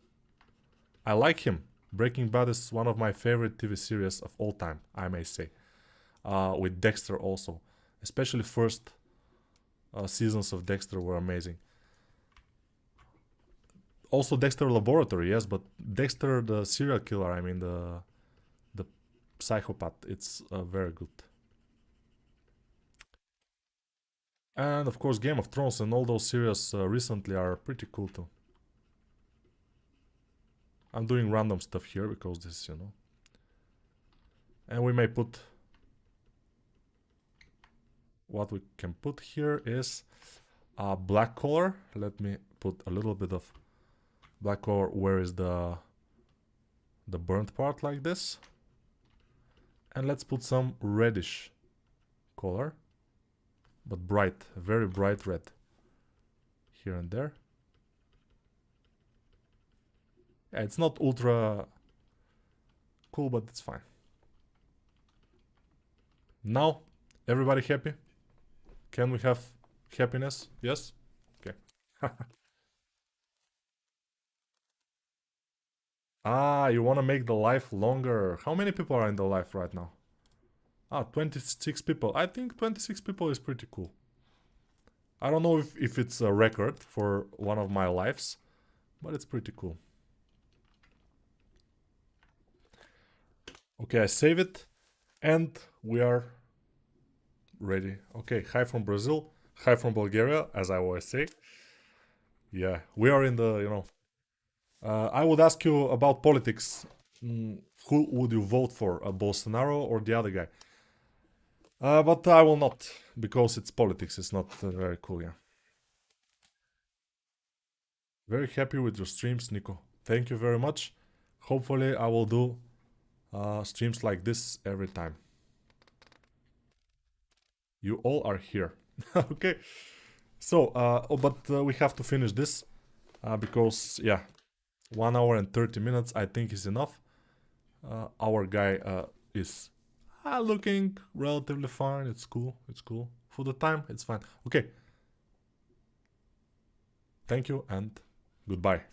I like him. Breaking Bad is one of my favorite TV series of all time, I may say. With Dexter also. Especially first seasons of Dexter were amazing. Also Dexter Laboratory, yes, but Dexter the serial killer, I mean the psychopath, it's very good. And of course Game of Thrones and all those series recently are pretty cool too. I'm doing random stuff here because this, you know. And we may put... What we can put here is a black color. Let me put a little bit of black color where is the burnt part, like this. And let's put some reddish color, but bright, very bright red here and there. Yeah, it's not ultra cool, but it's fine. Now, everybody happy? Can we have happiness? Yes? Okay. Ah, you want to make the life longer. How many people are in the life right now? Ah, 26 people. I think 26 people is pretty cool. I don't know if it's a record for one of my lives, but it's pretty cool. Okay, I save it, and we are ready. Okay, hi from Brazil, hi from Bulgaria, as I always say. Yeah, we are in the, you know... I would ask you about politics. Who would you vote for, Bolsonaro or the other guy? But I will not, because it's politics. It's not very cool, yeah. Very happy with your streams, Nico. Thank you very much. Hopefully I will do streams like this every time. You all are here. Okay. So, we have to finish this because, yeah, 1 hour and 30 minutes I think is enough. Our guy is looking relatively fine. It's cool. It's cool. For the time, it's fine. Okay. Thank you and goodbye.